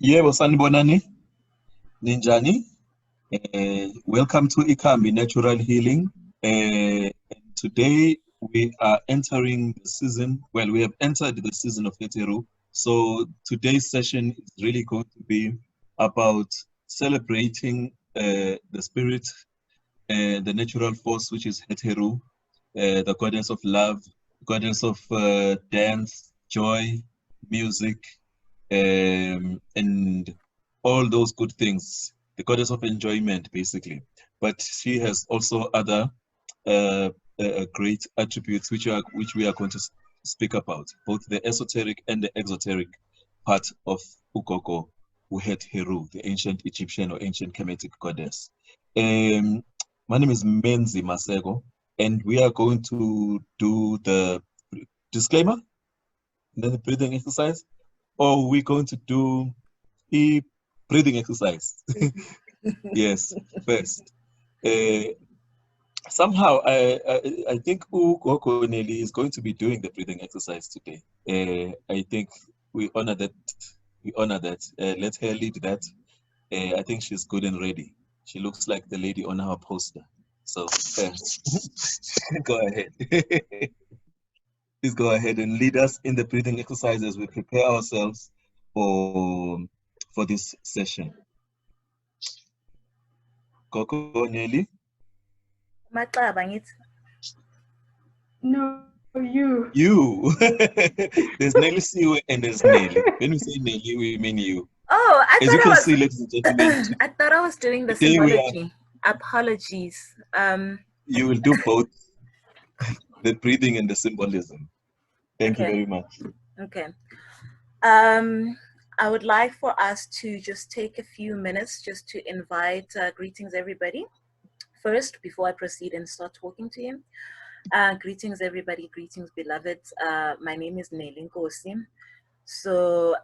Yebo sanibonani, ninjani? Welcome to Ikhambi Natural Healing. Today we are entering the season, well, we have entered the season of Heteru. So today's session is really going to be about celebrating the spirit, the natural force, which is Heteru, the goddess of love, goddess of dance, joy, music, and all those good things, the goddess of enjoyment, basically. But she has also other great attributes which we are going to speak about, both the esoteric and the exoteric part of Ukoko, who had Heru, the ancient Egyptian or ancient Kemetic goddess. My name is Menzi Maseko, and we are going to do the disclaimer, and then the breathing exercise, or we're going to do a breathing exercise. Yes, first. Somehow, I think Ukoko Nelly is going to be doing the breathing exercise today. I think we honor that. Let her lead that. I think she's good and ready. She looks like the lady on our poster. So, go ahead. Please go ahead and lead us in the breathing exercise as we prepare ourselves for this session. Coco Nelly? No, you. You. There's Nelisiwe and there's Nelly. When we say Nelly, we mean you. Oh, As you can see, ladies and gentlemen, I thought I was doing the today symbology. Apologies. You will do both the breathing and the symbolism. Thank you very much. Okay. I would like for us to just take a few minutes just to invite greetings, everybody. First, before I proceed and start talking to you. Greetings, everybody. Greetings, beloved. My name is Nelly Nkosi. So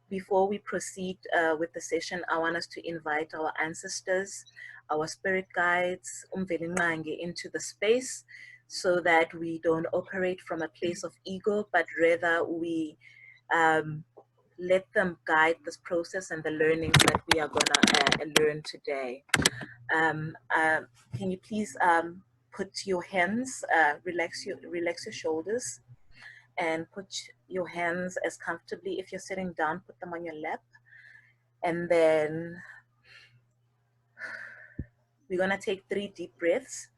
before we proceed with the session, I want us to invite our ancestors, our spirit guides, into the space so that we don't operate from a place of ego, but rather we let them guide this process and the learnings that we are going to learn today. Can you please put your hands, relax your shoulders, and put your hands as comfortably. If you're sitting down, put them on your lap. And then we're gonna take 3 deep breaths.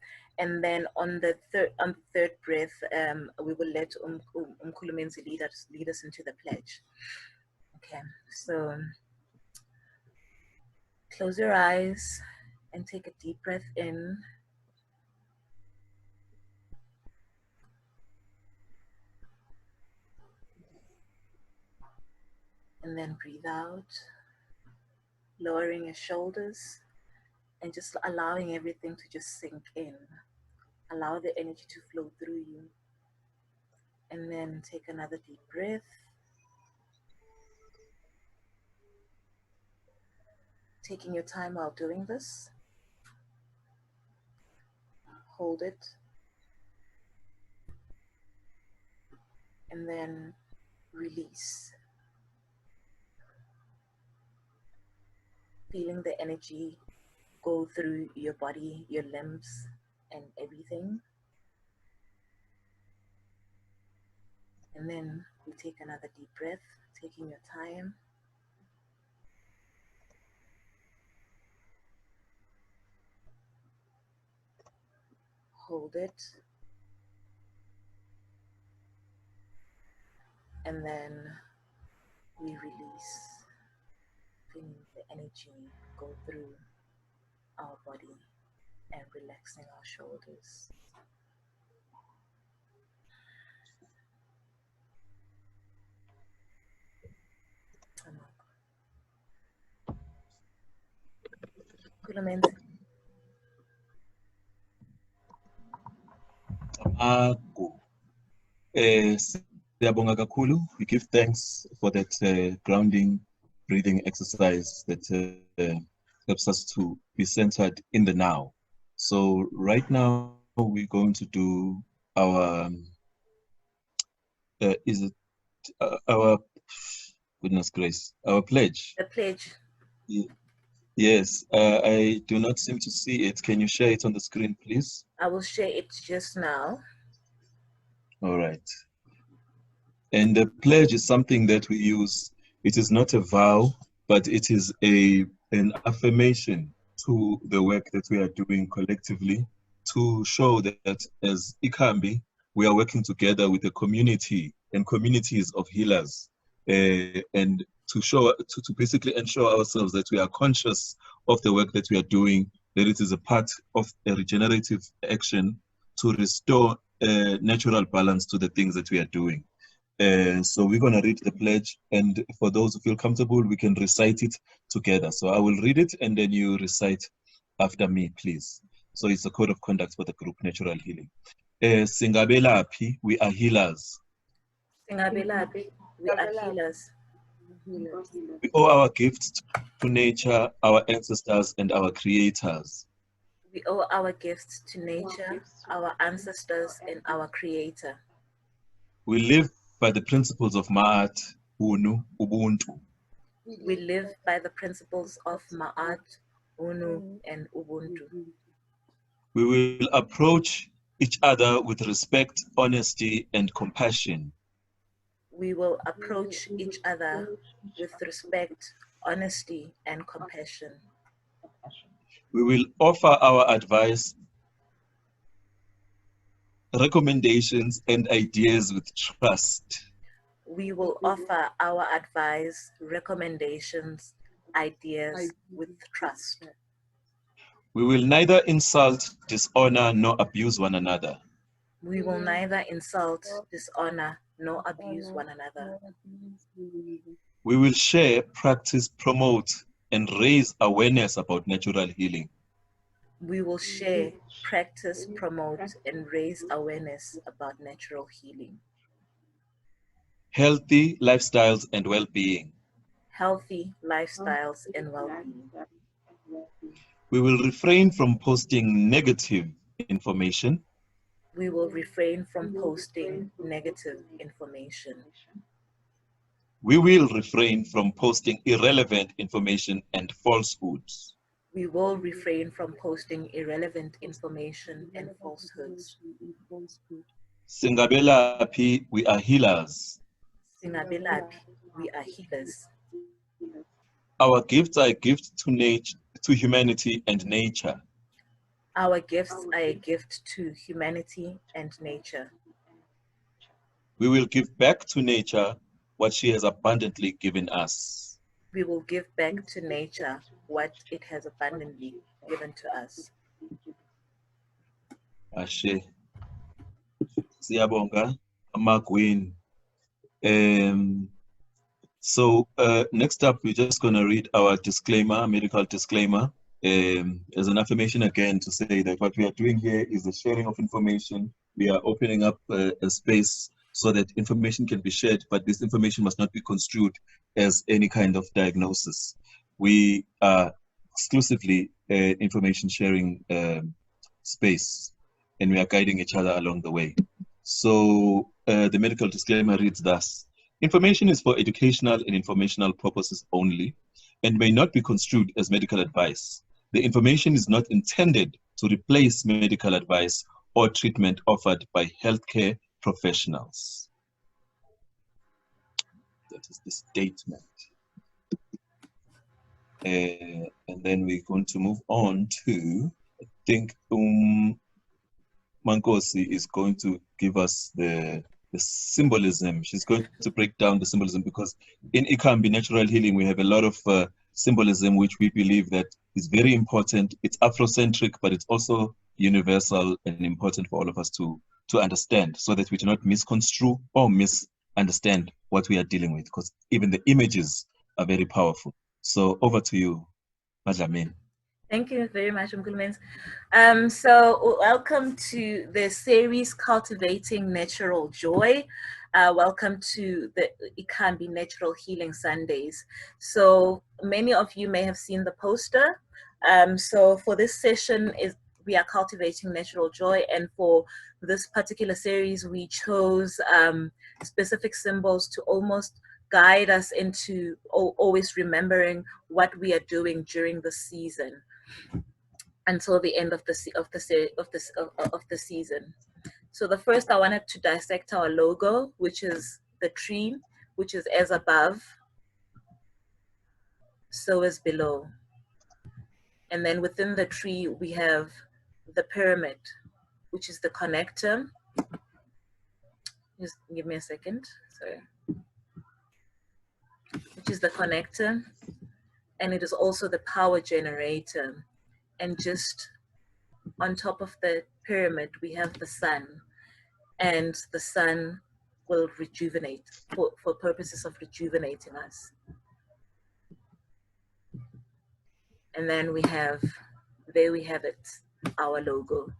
And then on the third breath, we will let Menzi lead us into the pledge. Okay, so close your eyes and take a deep breath in. And then breathe out, lowering your shoulders and just allowing everything to just sink in. Allow the energy to flow through you. And then take another deep breath. Taking your time while doing this. Hold it. And then release. Feeling the energy go through your body, your limbs, and everything. And then we take another deep breath, taking your time. Hold it. And then we release. Feeling the energy go through our body and relaxing our shoulders. Siyabonga kakhulu. We give thanks for that grounding breathing exercise that helps us to be centered in the now. So right now we're going to do our Goodness grace. Our pledge. The pledge. Yes, I do not seem to see it. Can you share it on the screen, please? I will share it just now. All right. And the pledge is something that we use. It is not a vow, but it is an affirmation to the work that we are doing collectively to show that as Ikhambi, we are working together with a community and communities of healers, and to basically ensure ourselves that we are conscious of the work that we are doing, that it is a part of a regenerative action to restore natural balance to the things that we are doing. So we're going to read the pledge, and for those who feel comfortable, we can recite it together. So I will read it, and then you recite after me, please. So it's a code of conduct for the group Natural Healing. Singabelaphi, we are healers. Singabelaphi, we are healers. We owe our gifts to nature, our ancestors, and our creators. We owe our gifts to nature, our ancestors, and our creator. We live by the principles of Ma'at, Unu, Ubuntu. We live by the principles of Ma'at, Unu, and Ubuntu. We will approach each other with respect, honesty, and compassion. We will approach each other with respect, honesty, and compassion. We will offer our advice, recommendations, and ideas with trust. We will offer our advice, recommendations, ideas with trust. We will neither insult, dishonor, nor abuse one another. We will neither insult, dishonor, nor abuse one another. We will share, practice, promote, and raise awareness about natural healing. We will share, practice, promote, and raise awareness about natural healing. Healthy lifestyles and well-being. Healthy lifestyles and well-being. We will refrain from posting negative information. We will refrain from posting negative information. We will refrain from posting irrelevant information and falsehoods. We will refrain from posting irrelevant information and falsehoods. Singabelaphi, we are healers. Singabelaphi, we are healers. Our gifts are a gift to nature, to humanity and nature. Our gifts are a gift to humanity and nature. We will give back to nature what she has abundantly given us. We will give back to nature what it has abundantly given to us. Ashe. Siyabonga, Amagwin. So next up, we're just going to read our disclaimer, medical disclaimer, as an affirmation again to say that what we are doing here is the sharing of information. We are opening up a space so that information can be shared, but this information must not be construed as any kind of diagnosis. We are exclusively information sharing space, and we are guiding each other along the way. So the medical disclaimer reads thus: information is for educational and informational purposes only and may not be construed as medical advice. The information is not intended to replace medical advice or treatment offered by healthcare professionals. That is the statement. And then we're going to move on to, I think, Nkosi is going to give us the symbolism. She's going to break down the symbolism because in Ikhambi Natural Healing, we have a lot of symbolism, which we believe that is very important. It's Afrocentric, but it's also universal and important for all of us to understand so that we do not misconstrue or misunderstand what we are dealing with, because even the images are very powerful. So over to you, Madlamin. Thank you very much, Menzi. So welcome to the series Cultivating Natural Joy. Welcome to the Ikhambi Natural Healing Sundays. So many of you may have seen the poster. So for this session, we are cultivating natural joy, and for this particular series, we chose specific symbols to almost guide us into always remembering what we are doing during the season until the end of the season. So the first, I wanted to dissect our logo, which is the tree, which is as above, so is below. And then within the tree, we have the pyramid, which is the connector. Just give me a second, sorry. Which is the connector, and it is also the power generator. And just on top of the pyramid, we have the sun, and the sun will rejuvenate for purposes of rejuvenating us. And then we have, there we have it, our logo.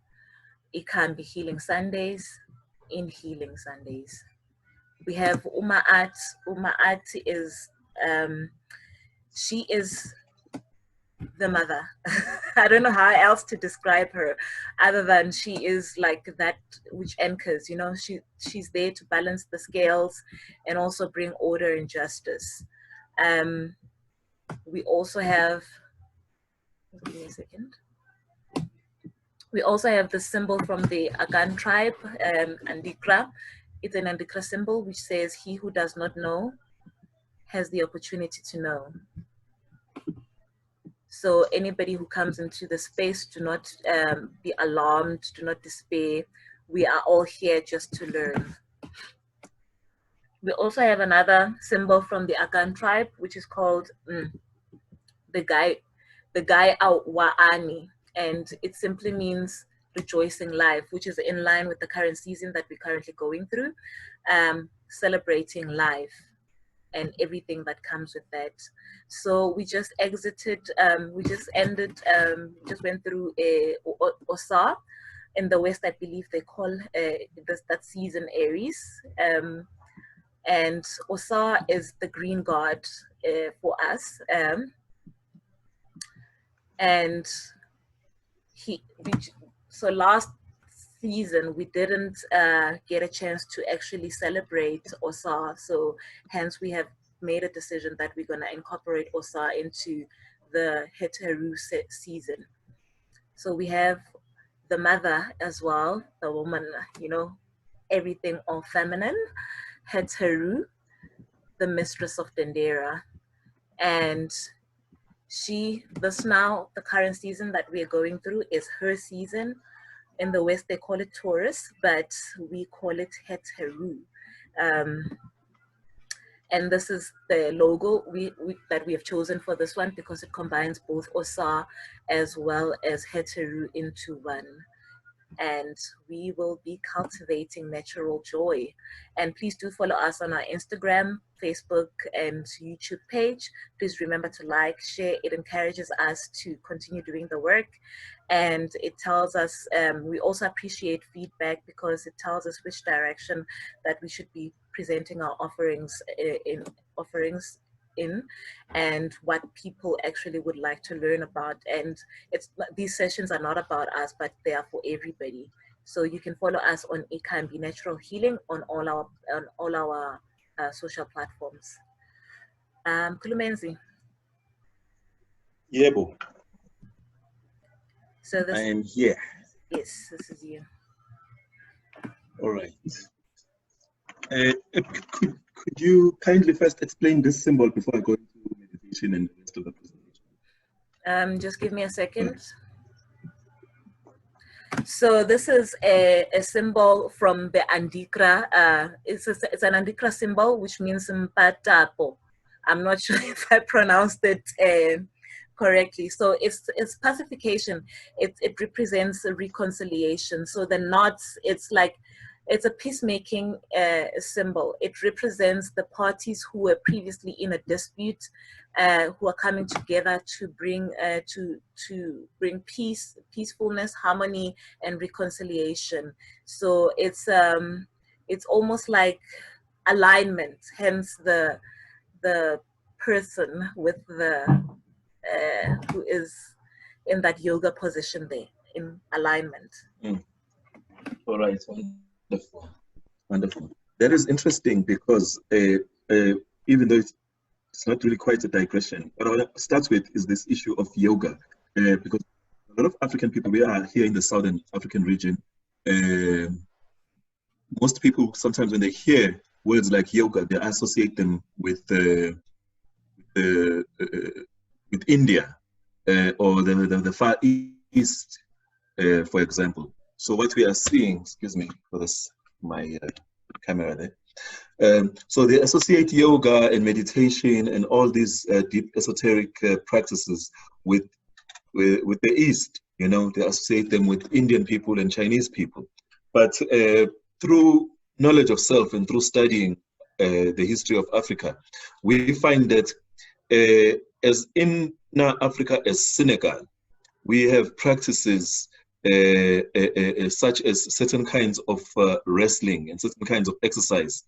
Ikhambi Healing Sundays, I.N.Healing Sundays. We have Umaat. Umaat is, she is the mother. I don't know how else to describe her other than she is like that which anchors, you know, she's there to balance the scales and also bring order and justice. We also have, give me a second. We also have the symbol from the Akan tribe, Andikra. It's an Andikra symbol which says, he who does not know has the opportunity to know. So anybody who comes into the space, do not be alarmed, do not despair. We are all here just to learn. We also have another symbol from the Akan tribe, which is called the Gai Waani, and it simply means rejoicing life, which is in line with the current season that we're currently going through, celebrating life and everything that comes with that. So we just exited, we just went through Osa. In the West, I believe they call that season Aries. And Osa is the green god for us. And so last season we didn't get a chance to actually celebrate Osa, so hence we have made a decision that we're going to incorporate Osa into the Heteru season. So we have the mother as well, the woman, you know, everything all feminine, Heteru, the mistress of Dendera. And the current season that we are going through is her season. In the West, they call it Taurus, but we call it Heteru. And this is the logo that we have chosen for this one because it combines both Osa as well as Heteru into one. And we will be cultivating natural joy. And please do follow us on our Instagram, Facebook, and YouTube page. Please remember to like, share. It encourages us to continue doing the work. And it tells us, we also appreciate feedback because it tells us which direction that we should be presenting our offerings in and what people actually would like to learn about. And these sessions are not about us, but they are for everybody. So you can follow us on Ikhambi Natural Healing on all our social platforms. Menzi. Yebo. So this, I am here. Yes, this is you. All right. Could you kindly first explain this symbol before I go into meditation and the rest of the presentation? Just give me a second. So this is a symbol from the Andikra. It's an Andikra symbol, which means Mpatapo. I'm not sure if I pronounced it correctly. So it's pacification. It represents a reconciliation. So the knots, it's a peacemaking symbol. It represents the parties who were previously in a dispute, who are coming together to bring peace, peacefulness, harmony, and reconciliation. So it's almost like alignment. Hence the person with the who is in that yoga position there in alignment. All right. Wonderful. Wonderful. That is interesting because even though it's not really quite a digression. What I want to start with is this issue of yoga, because a lot of African people, we are here in the Southern African region. Most people, sometimes when they hear words like yoga, they associate them with India or the Far East, for example. So what we are seeing, excuse me for this, my camera there. So they associate yoga and meditation and all these deep esoteric practices with the East. You know, they associate them with Indian people and Chinese people. But through knowledge of self and through studying the history of Africa, we find that as in Africa as Senegal, we have practices such as certain kinds of wrestling and certain kinds of exercise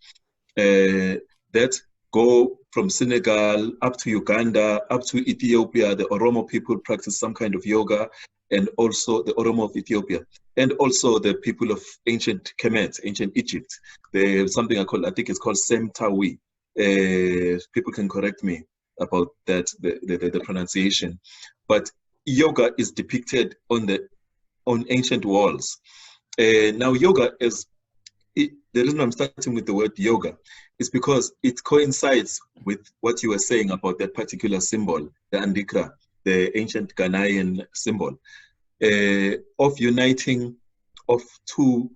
that go from Senegal up to Uganda, up to Ethiopia. The Oromo people practice some kind of yoga, and also the Oromo of Ethiopia, and also the people of ancient Kemet, ancient Egypt. They have something I think it's called Semtawi. People can correct me about that, the pronunciation. But yoga is depicted on ancient walls. Now, yoga is, the reason I'm starting with the word yoga is because it coincides with what you were saying about that particular symbol, the Andikra, the ancient Ghanaian symbol, of uniting of two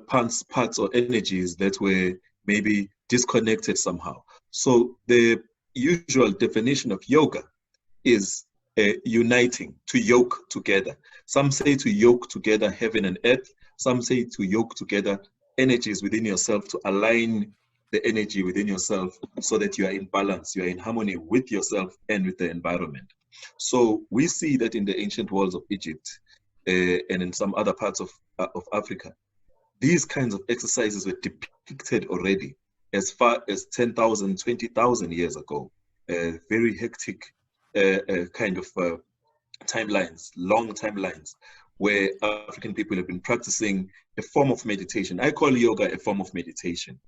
parts or energies that were maybe disconnected somehow. So the usual definition of yoga is uniting, to yoke together. Some say to yoke together heaven and earth. Some say to yoke together energies within yourself, to align the energy within yourself so that you are in balance, you are in harmony with yourself and with the environment. So we see that in the ancient walls of Egypt and in some other parts of Africa, these kinds of exercises were depicted already as far as 10,000, 20,000 years ago. Very hectic kind of timelines, long timelines, where African people have been practicing a form of meditation. I call yoga a form of meditation.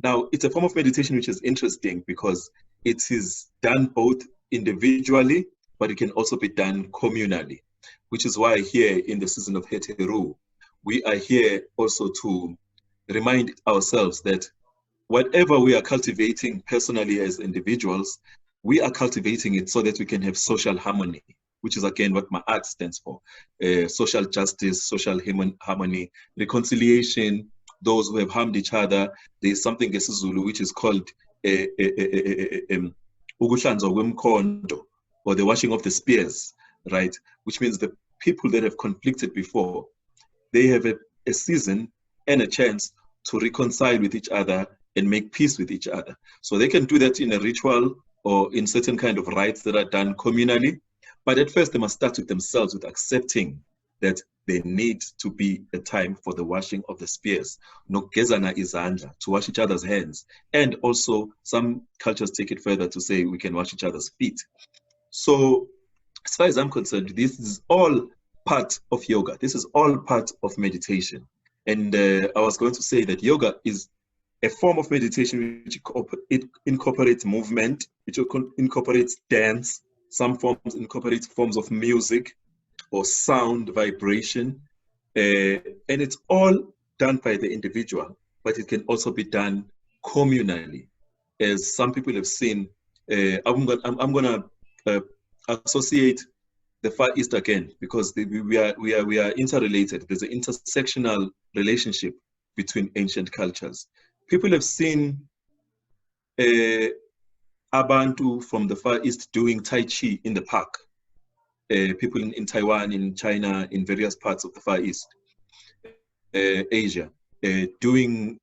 Now, it's a form of meditation which is interesting because it is done both individually, but it can also be done communally, which is why here in the season of Heteru, we are here also to remind ourselves that whatever we are cultivating personally as individuals, we are cultivating it so that we can have social harmony, which is again what my art stands for. Social justice, social harmony, reconciliation, those who have harmed each other. There's something ngesizulu which is called ukuhlanzwa kwemkhondo, or the washing of the spears, right? Which means the people that have conflicted before, they have a season and a chance to reconcile with each other and make peace with each other. So they can do that in a ritual or in certain kind of rites that are done communally. But at first, they must start with themselves, with accepting that there needs to be a time for the washing of the spears, nokugezana izandla, to wash each other's hands. And also, some cultures take it further to say we can wash each other's feet. So, as far as I'm concerned, this is all part of yoga. This is all part of meditation. And I was going to say that yoga is a form of meditation which it incorporates movement, which incorporates dance. Some forms incorporate forms of music or sound, vibration. And it's all done by the individual, but it can also be done communally. As some people have seen, I'm going to associate the Far East again, because we are interrelated. There's an intersectional relationship between ancient cultures. People have seen Abantu from the Far East doing Tai Chi in the park. People in Taiwan, in China, in various parts of the Far East, Asia, doing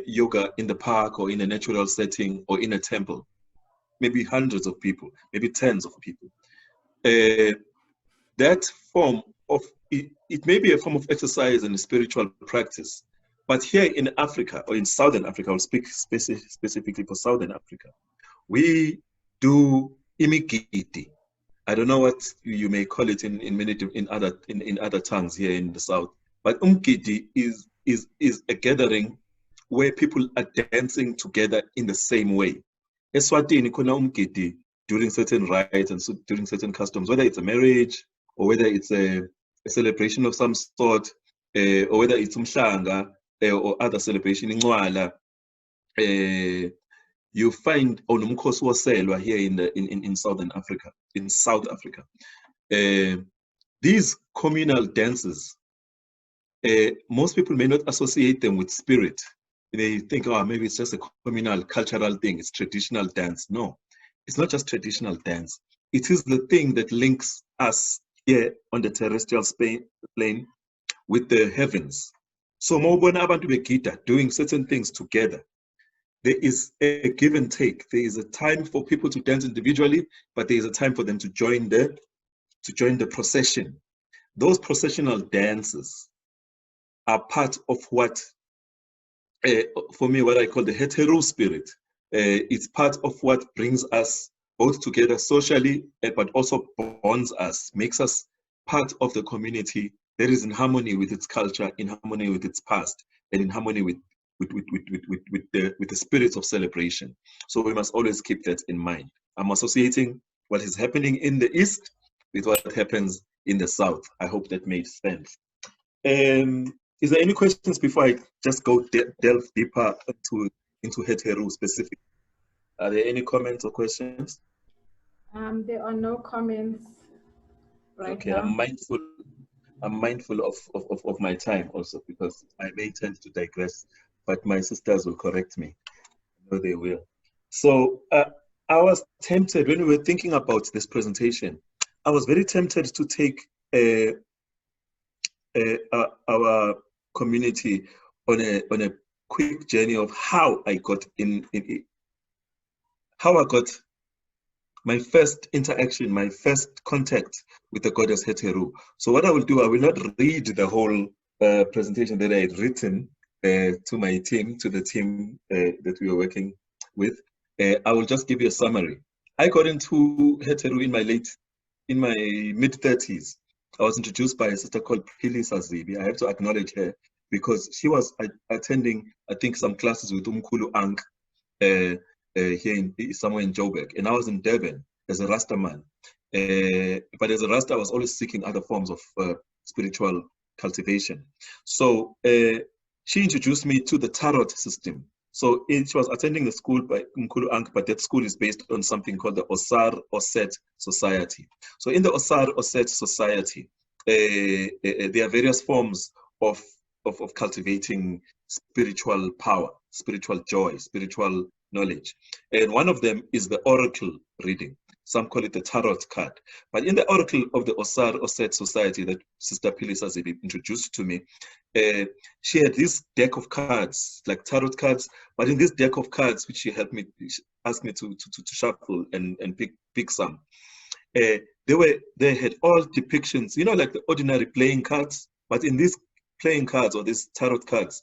yoga in the park or in a natural setting or in a temple. Maybe hundreds of people, maybe tens of people. That form of, it may be a form of exercise and a spiritual practice. But here in Africa, or in Southern Africa, I'll speak specifically for Southern Africa, we do imigidi. I don't know what you may call it in other tongues here in the South, but umgidi is a gathering where people are dancing together in the same way. Eswatini khona umgidi during certain rites and so during certain customs, whether it's a marriage or whether it's a celebration of some sort, or whether it's umhlanga or other celebration in Nwala, you find Onumkhosi woselwa here in Southern Africa, in South Africa. These communal dances, most people may not associate them with spirit. They think, oh, maybe it's just a communal cultural thing. It's traditional dance. No, it's not just traditional dance. It is the thing that links us here on the terrestrial plane with the heavens. So, mawubona abantu begida doing certain things together. There is a give and take. There is a time for people to dance individually, but there is a time for them to join the procession. Those processional dances are part of what, for me, what I call the hetero spirit. It's part of what brings us both together socially, but also bonds us, makes us part of the community that is in harmony with its culture, in harmony with its past, and in harmony with the spirits of celebration. So we must always keep that in mind. I'm associating what is happening in the East with what happens in the South. I hope that made sense. Is there any questions before I just go delve deeper into hetero specific? Are there any comments or questions? There are no comments right now. I'm mindful of my time also, because I may tend to digress, but my sisters will correct me. I know they will. So I was tempted, when we were thinking about this presentation, I was very tempted to take our community on a quick journey of how I got how I got my first interaction, my first contact with the goddess Heteru. So what I will do, I will not read the whole presentation that I had written to my team, to the team that we were working with. I will just give you a summary. I got into Heteru in my mid-30s. I was introduced by a sister called Pili Sazibi. I have to acknowledge her because she was attending, I think, some classes with Umkulu Ank here somewhere in Joburg, and I was in Durban as a Rasta man. But as a Rasta, I was always seeking other forms of spiritual cultivation. So she introduced me to the tarot system. So she was attending a school by Mkulu Ank, but that school is based on something called the Osar Oset Society. So in the Osar Oset Society, there are various forms of cultivating spiritual power, spiritual joy, spiritual knowledge. And one of them is the oracle reading. Some call it the tarot card. But in the oracle of the Osar Oset Society that Sister Pili Sazibi introduced to me, she had this deck of cards, like tarot cards, but in this deck of cards, which she helped me, she asked me to shuffle and pick some. They had all depictions, you know, like the ordinary playing cards, but in these playing cards or these tarot cards,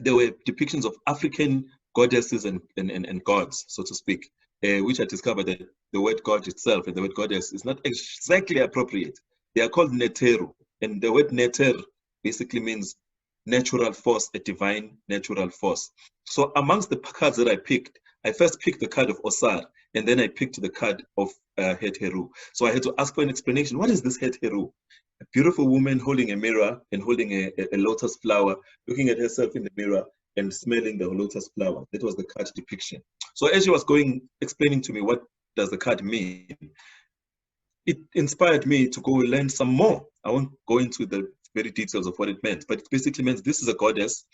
there were depictions of African goddesses and gods, so to speak, which I discovered that the word god itself and the word goddess is not exactly appropriate. They are called neteru, and the word neter basically means natural force, a divine natural force. So amongst the cards that I picked, I first picked the card of Osar, and then I picked the card of Heteru. So I had to ask for an explanation. What is this Heteru? A beautiful woman holding a mirror and holding a lotus flower, looking at herself in the mirror and smelling the lotus flower. That was the card depiction. So as she was explaining to me what does the card mean, it inspired me to go learn some more. I won't go into the very details of what it meant, but it basically means this is a goddess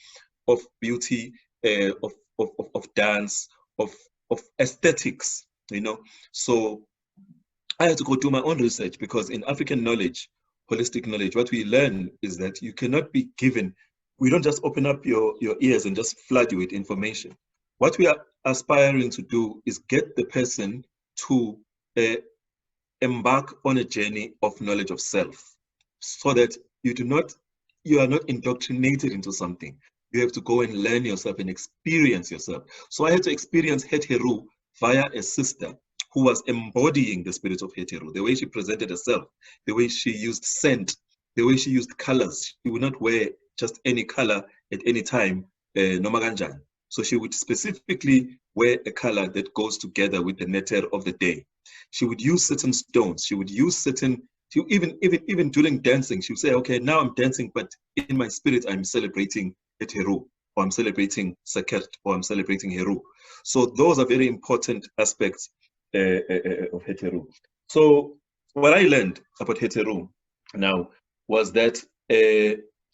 of beauty, of dance, of aesthetics, you know. So I had to go do my own research, because in African knowledge, holistic knowledge, what we learn is that you cannot be given, we don't just open up your ears and just flood you with information. What we are aspiring to do is get the person to embark on a journey of knowledge of self, so that you are not indoctrinated into something. You have to go and learn yourself and experience yourself. So I had to experience Heteru via a sister who was embodying the spirit of Heteru, the way she presented herself, the way she used scent, the way she used colors. She would not wear just any color at any time noma kanjani. So she would specifically wear a color that goes together with the netter of the day. She would use certain stones. She would use certain, even during dancing, she would say, okay, now I'm dancing, but in my spirit, I'm celebrating Heru, or I'm celebrating Sakert, or I'm celebrating Heru. So those are very important aspects of Heteru. So what I learned about Heteru now was that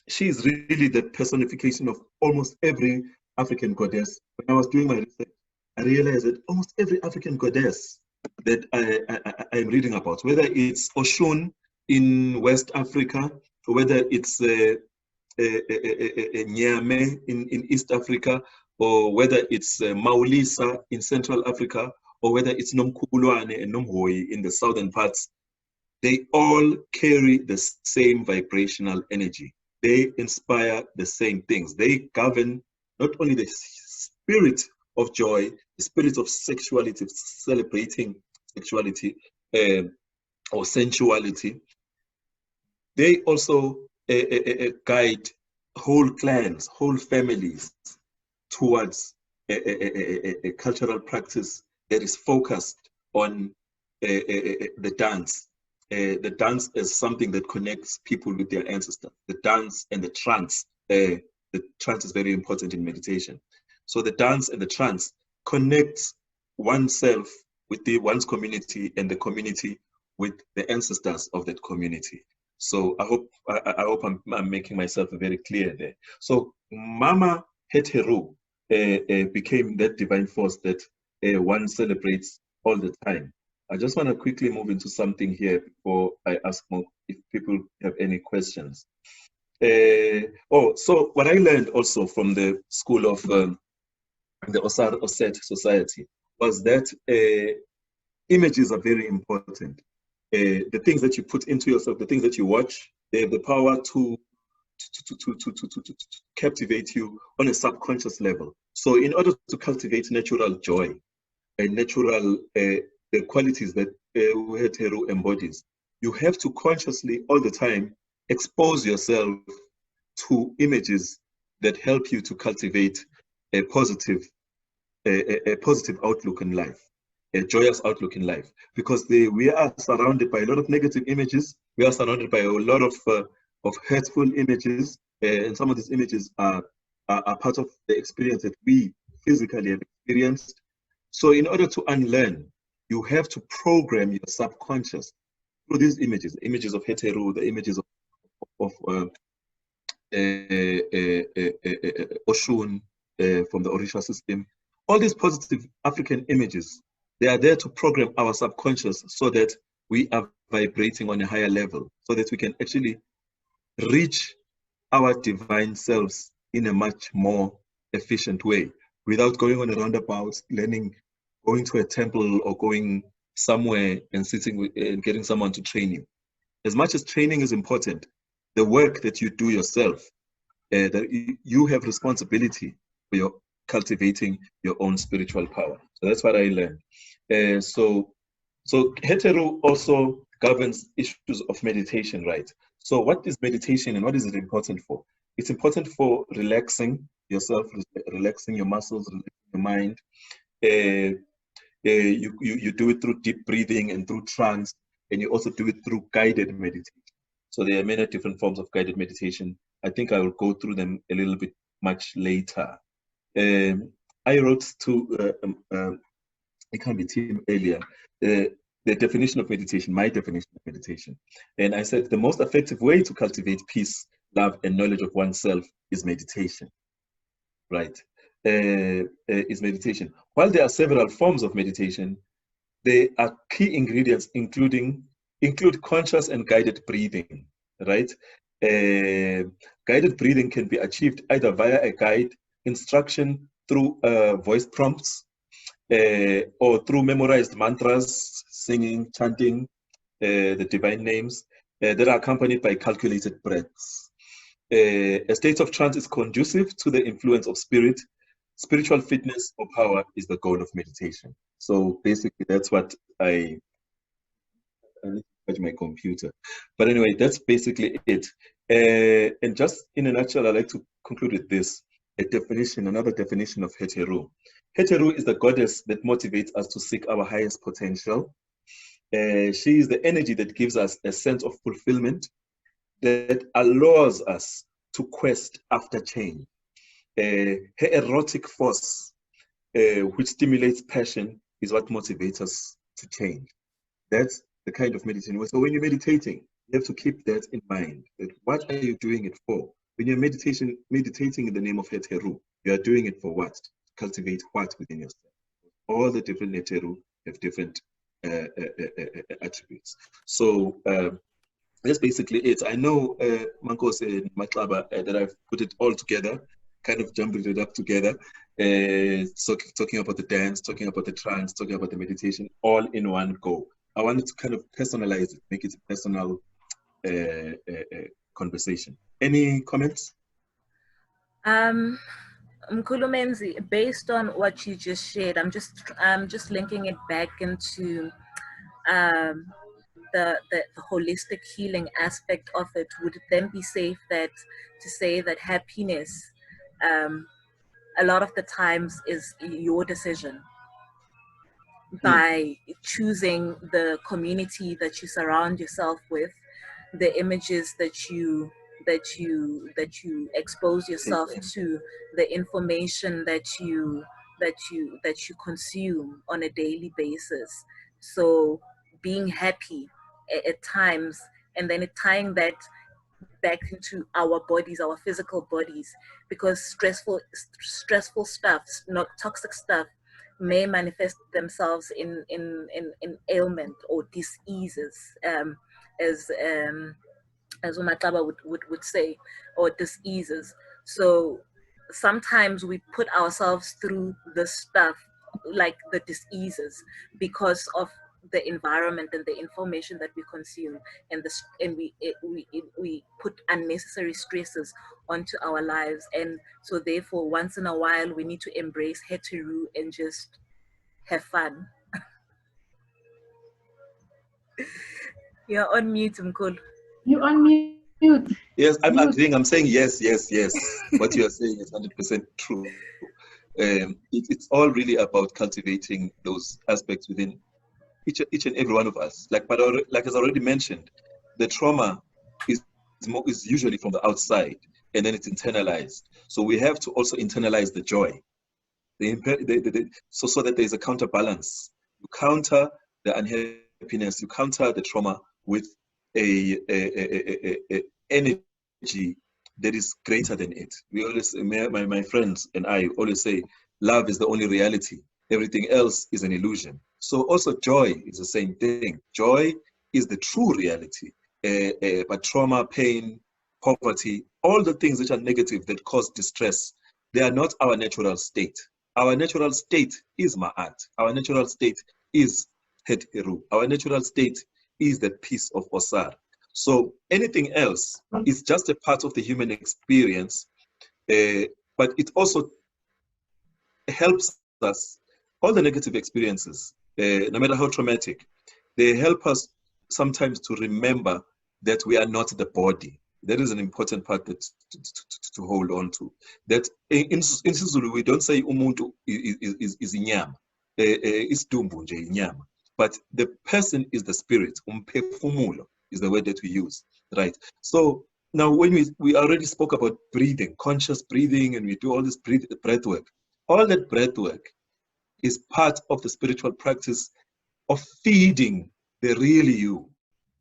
she is really the personification of almost every African goddess. When I was doing my research, I realized that almost every African goddess that I'm reading about, whether it's Oshun in West Africa, or whether it's Nyame in East Africa, or whether it's Maulisa in Central Africa, or whether it's Nomkhulwane and Nomhoi in the southern parts, they all carry the same vibrational energy. They inspire the same things. They govern not only the spirit of joy, the spirit of sexuality, celebrating sexuality or sensuality. They also guide whole clans, whole families towards a cultural practice that is focused on the dance. The dance is something that connects people with their ancestors. The dance and the trance. The trance is very important in meditation. So the dance and the trance connects oneself with one's community and the community with the ancestors of that community. So I hope I'm making myself very clear there. So Mama Heteru became that divine force that one celebrates all the time. I just want to quickly move into something here before I ask more if people have any questions. So what I learned also from the school of the Osset Society was that images are very important. The things that you put into yourself, the things that you watch, they have the power to captivate you on a subconscious level. So in order to cultivate natural joy and natural the qualities that Heteru embodies, you have to consciously all the time expose yourself to images that help you to cultivate a positive outlook in life, a joyous outlook in life, because we are surrounded by a lot of negative images. We are surrounded by a lot of hurtful images, and some of these images are part of the experience that we physically have experienced. So in order to unlearn, you have to program your subconscious through these images, the images of Heteru, the images of Oshun from the Orisha system. All these positive African images, they are there to program our subconscious so that we are vibrating on a higher level, so that we can actually reach our divine selves in a much more efficient way without going on a roundabout, going to a temple or going somewhere and sitting with, and getting someone to train you. As much as training is important, the work that you do yourself, that you have responsibility for your cultivating your own spiritual power. So that's what I learned. So Heteru also governs issues of meditation, right? So what is meditation and what is it important for? It's important for relaxing yourself, relaxing your muscles, relaxing your mind. You do it through deep breathing and through trance, and you also do it through guided meditation. So there are many different forms of guided meditation. I think I will go through them a little bit much later. I wrote to Ikhambi team earlier the definition of meditation, my definition of meditation. And I said the most effective way to cultivate peace, love, and knowledge of oneself is meditation, right? Is meditation. While there are several forms of meditation, there are key ingredients include conscious and guided breathing, right? Guided breathing can be achieved either via a guide, instruction through voice prompts, or through memorized mantras, singing, chanting the divine names that are accompanied by calculated breaths. A state of trance is conducive to the influence of spirit. Spiritual fitness or power is the goal of meditation. So basically, that's what I need to touch my computer. But anyway, that's basically it. And just in a nutshell, I'd like to conclude with this. another definition of Heteru. Heteru is the goddess that motivates us to seek our highest potential. She is the energy that gives us a sense of fulfillment, that allows us to quest after change. Her erotic force, which stimulates passion, is what motivates us to change. That's the kind of meditation. So when you're meditating, you have to keep that in mind. That what are you doing it for? When you're meditating in the name of Heteru, you are doing it for what? Cultivate what within yourself? All the different Heteru have different attributes. So that's basically it. I know Nkosi and Xaba that I've put it all together, kind of jumbled it up together. So talking about the dance, talking about the trance, talking about the meditation, all in one go. I wanted to kind of personalize it, make it a personal conversation. Any comments? Mkhulu Menzi, based on what you just shared, I'm just linking it back into the holistic healing aspect of it. Would it then be safe to say that happiness a lot of the times is your decision by choosing the community that you surround yourself with, the images that you expose yourself to, the information that you consume on a daily basis. So being happy at times, and then tying that back into our bodies, our physical bodies, because stressful stuff, not toxic stuff, may manifest themselves in ailment or diseases, as Xaba would say, or diseases. So sometimes we put ourselves through the stuff, like the diseases, because of the environment and the information that we consume, and we put unnecessary stresses onto our lives. And so therefore, once in a while, we need to embrace Heteru and just have fun. You're on mute, Mkhulu. You're on mute. Yes, I'm agreeing. I'm saying yes. What you are saying is 100% true. It's all really about cultivating those aspects within each and every one of us. Like as I already mentioned, the trauma is usually from the outside, and then it's internalized. So we have to also internalize the joy, so that there is a counterbalance. You counter the unhappiness, you counter the trauma with a energy that is greater than it. We always, my friends and I always say, love is the only reality. Everything else is an illusion. So also joy is the same thing. Joy is the true reality. But trauma, pain, poverty, all the things which are negative that cause distress, they are not our natural state. Our natural state is Ma'at. Our natural state is Heteru. Our natural state is the peace of Osar. So anything else is just a part of the human experience, but it also helps us, all the negative experiences, no matter how traumatic, they help us sometimes to remember that we are not the body. That is an important part that to hold on to. That in Zulu, we don't say umuntu is inyama, is dumbu nje inyama. But the person is the spirit. Umphefumulo is the word that we use, right? So now when we already spoke about breathing, conscious breathing, and we do all this breath work. All that breath work is part of the spiritual practice of feeding the real you.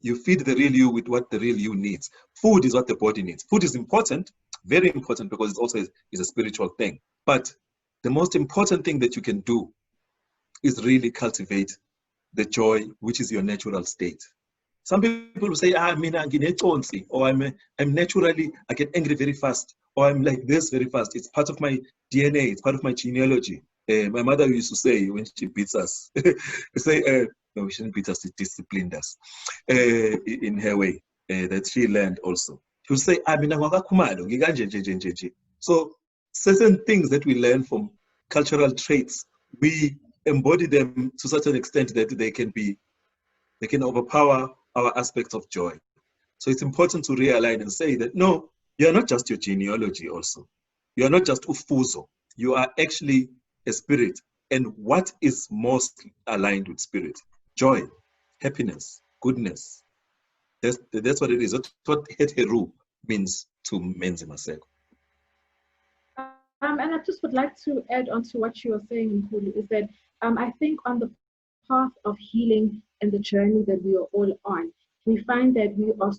You feed the real you with what the real you needs. Food is what the body needs. Food is important, very important, because it also is a spiritual thing. But the most important thing that you can do is really cultivate the joy, which is your natural state. Some people will say, or I'm naturally, I get angry very fast, or I'm like this very fast. It's part of my DNA, it's part of my genealogy. My mother used to say when she beats us, say, no, we shouldn't beat us, she disciplined us in her way that she learned also. She would say, so certain things that we learn from cultural traits, we embody them to such an extent that they can overpower our aspects of joy. So it's important to realign and say that, no, you're not just your genealogy also. You are not just ufuzo. You are actually a spirit. And what is most aligned with spirit? Joy, happiness, goodness. That's what it is. That's what heteru means to Menzi Maseko. And I just would like to add on to what you were saying, Nkulu, is that I think on the path of healing and the journey that we are all on, we find that we are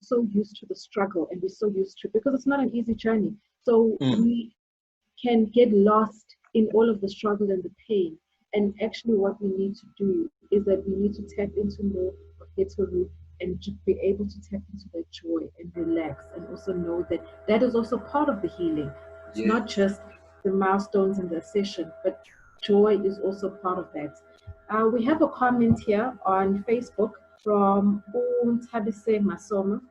so used to the struggle, and we're so used to, because it's not an easy journey. So we can get lost in all of the struggle and the pain. And actually what we need to do is that we need to tap into more of heteru and to be able to tap into that joy and relax, and also know that that is also part of the healing. It's not just the milestones in the session, but joy is also part of that. We have a comment here on Facebook from Untabise Masoma.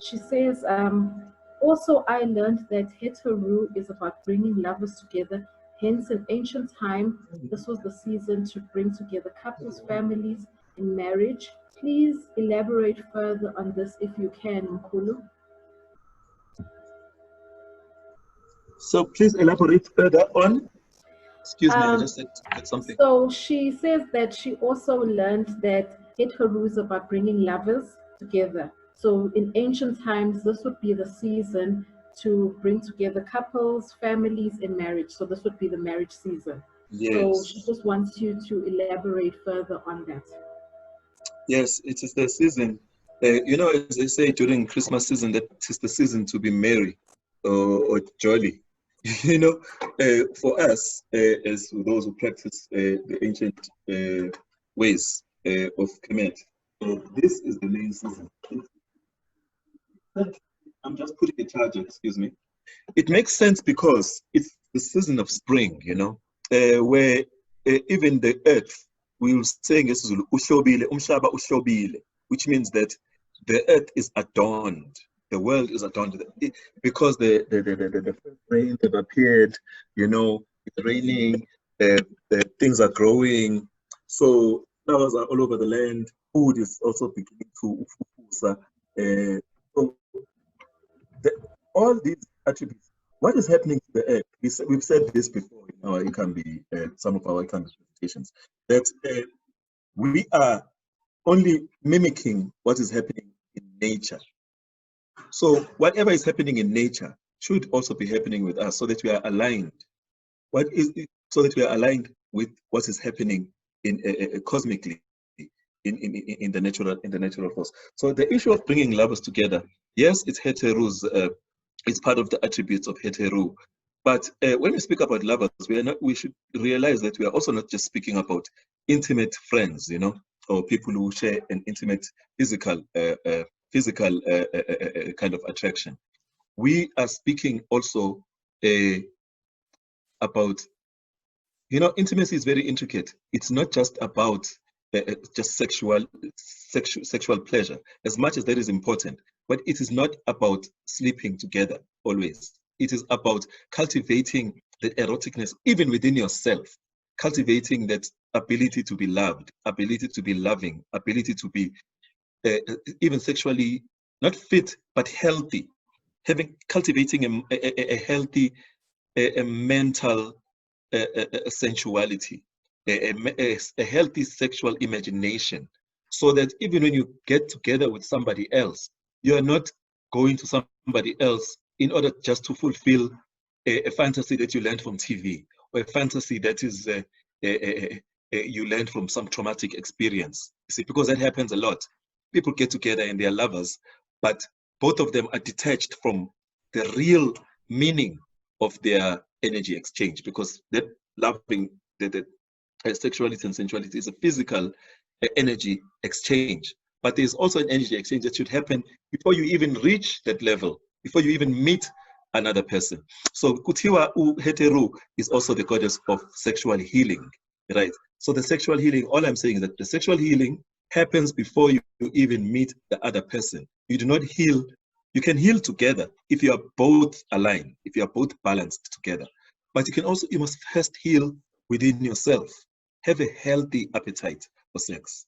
She says, also I learned that heteru is about bringing lovers together. Hence, in ancient time, this was the season to bring together couples, families, in marriage. Please elaborate further on this if you can, Nkulu. So please elaborate further on. Excuse me, I just said something. So she says that she also learned that heteru is about bringing lovers together. So in ancient times, this would be the season to bring together couples, families, in marriage. So this would be the marriage season. Yes. So she just wants you to elaborate further on that. Yes, it is the season. You know, as they say during Christmas season, that is the season to be merry or jolly. You know, for us, as those who practice the ancient ways of Kemet, this is the main season. I'm just putting a charger, excuse me. It makes sense because it's the season of spring, you know, where even the earth, we will say in Zulu, ushobile, umhlaba ushobile, which means that the earth is adorned. The world is adorned because the rains have appeared, you know, it's raining, the things are growing. So flowers are all over the land. Food is also beginning to ufufusa. So all these attributes, what is happening to the earth? We've said this before in our Ikhambi, some of our Ikhambi presentations, that we are only mimicking what is happening in nature. So whatever is happening in nature should also be happening with us, so that we are aligned. So that we are aligned with what is happening in cosmically in the natural force. So the issue of bringing lovers together, yes, it's heteru's. It's part of the attributes of heteru. But when we speak about lovers, we should realize that we are also not just speaking about intimate friends, you know, or people who share an intimate physical kind of attraction. We are speaking also about, you know, intimacy is very intricate. It's not just about just sexual pleasure, as much as that is important, but it is not about sleeping together always. It is about cultivating the eroticness even within yourself, cultivating that ability to be loved, ability to be loving, ability to be even sexually not fit but healthy, cultivating a healthy mental sensuality, a healthy sexual imagination, so that even when you get together with somebody else, you're not going to somebody else in order just to fulfill a fantasy that you learned from TV, or a fantasy that is you learned from some traumatic experience. You see, because that happens a lot. People get together and they're lovers, but both of them are detached from the real meaning of their energy exchange, because that loving, the sexuality and sensuality is a physical energy exchange. But there's also an energy exchange that should happen before you even reach that level, before you even meet another person. So Kutiwa Heteru is also the goddess of sexual healing, right? So the sexual healing, all I'm saying is that the sexual healing happens before you even meet the other person. You do not heal. You can heal together if you are both aligned, if you are both balanced together. But you must first heal within yourself. Have a healthy appetite for sex.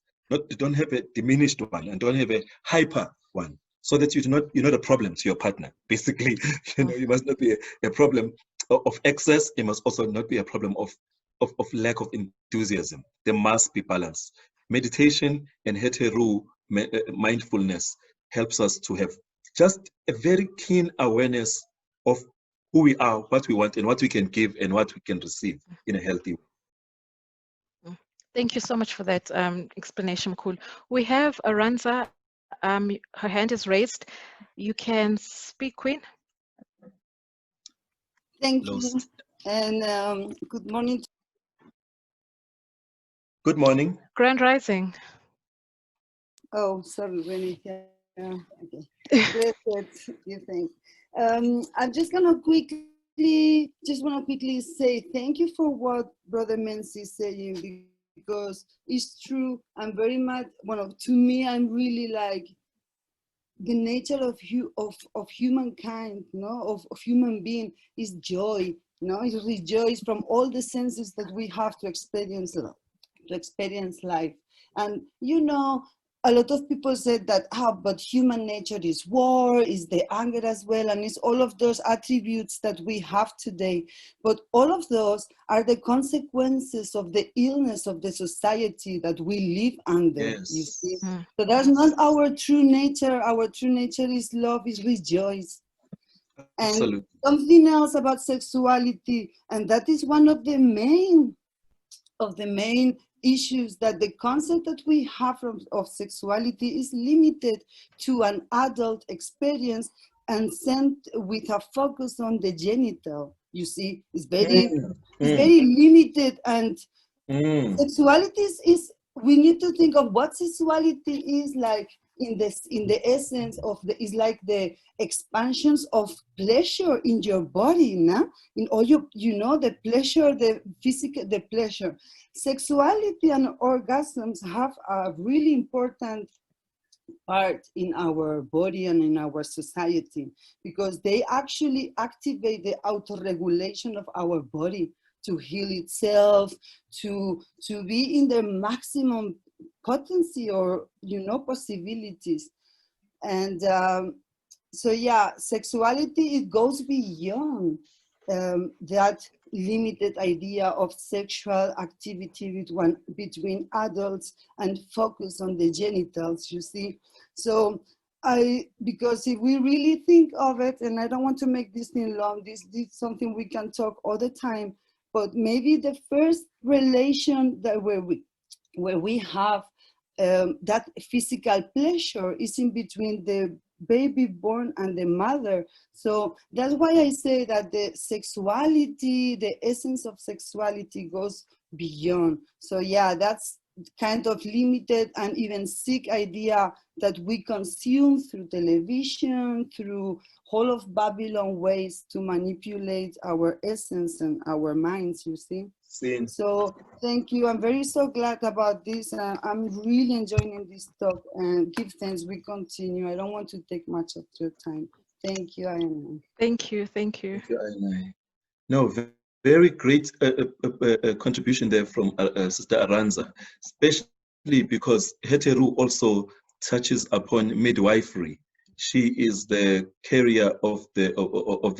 Don't have a diminished one, and don't have a hyper one, so that you're not a problem to your partner. Basically, you must not be a problem of excess. It must also not be a problem of lack of enthusiasm. There must be balance. Meditation and heteru mindfulness helps us to have just a very keen awareness of who we are, what we want, and what we can give, and what we can receive in a healthy way. Thank you so much for that explanation, Cool. We have Aranza. Her hand is raised. You can speak, Queen. Thank you. And good morning. Good morning. Grand Rising. Oh, sorry, Renee. Yeah, okay. Blessed, you think. I'm just gonna quickly say thank you for what Brother Menzi is saying, because it's true. I'm very much to me, I'm really like the nature of humankind, of human being is joy, is rejoice from all the senses that we have to experience life. And a lot of people said that, but human nature is war, is the anger as well, and it's all of those attributes that we have today. But all of those are the consequences of the illness of the society that we live under, yes. You see? So that's not our true nature. Our true nature is love, is rejoice. Absolutely. And something else about sexuality, and that is one of the main issues, that the concept that we have of sexuality is limited to an adult experience and sent with a focus on the genital. You see, it's very limited, and sexuality is we need to think of what sexuality is like in the essence of is like the expansions of pleasure in your body, in all the pleasure, the physical, the pleasure. Sexuality and orgasms have a really important part in our body and in our society, because they actually activate the auto-regulation of our body to heal itself, to be in the maximum potency or possibilities. And so yeah, sexuality, it goes beyond that limited idea of sexual activity between adults and focus on the genitals, you see. So because if we really think of it, and I don't want to make this thing long, this is something we can talk all the time, but maybe the first relation that where we have that physical pleasure is in between the baby born and the mother. So that's why I say that the sexuality, the essence of sexuality goes beyond. So yeah, that's kind of limited and even sick idea that we consume through television, through whole of Babylon ways to manipulate our essence and our minds, you see. So thank you. I'm very so glad about this. I'm really enjoying this talk, and give thanks. We continue. I don't want to take much of your time. Thank you, I.N.Healing. Thank you. Thank you. Thank you, I.N.Healing. No, very great contribution there from Sister Aranza, especially because heteru also touches upon midwifery. She is the carrier of the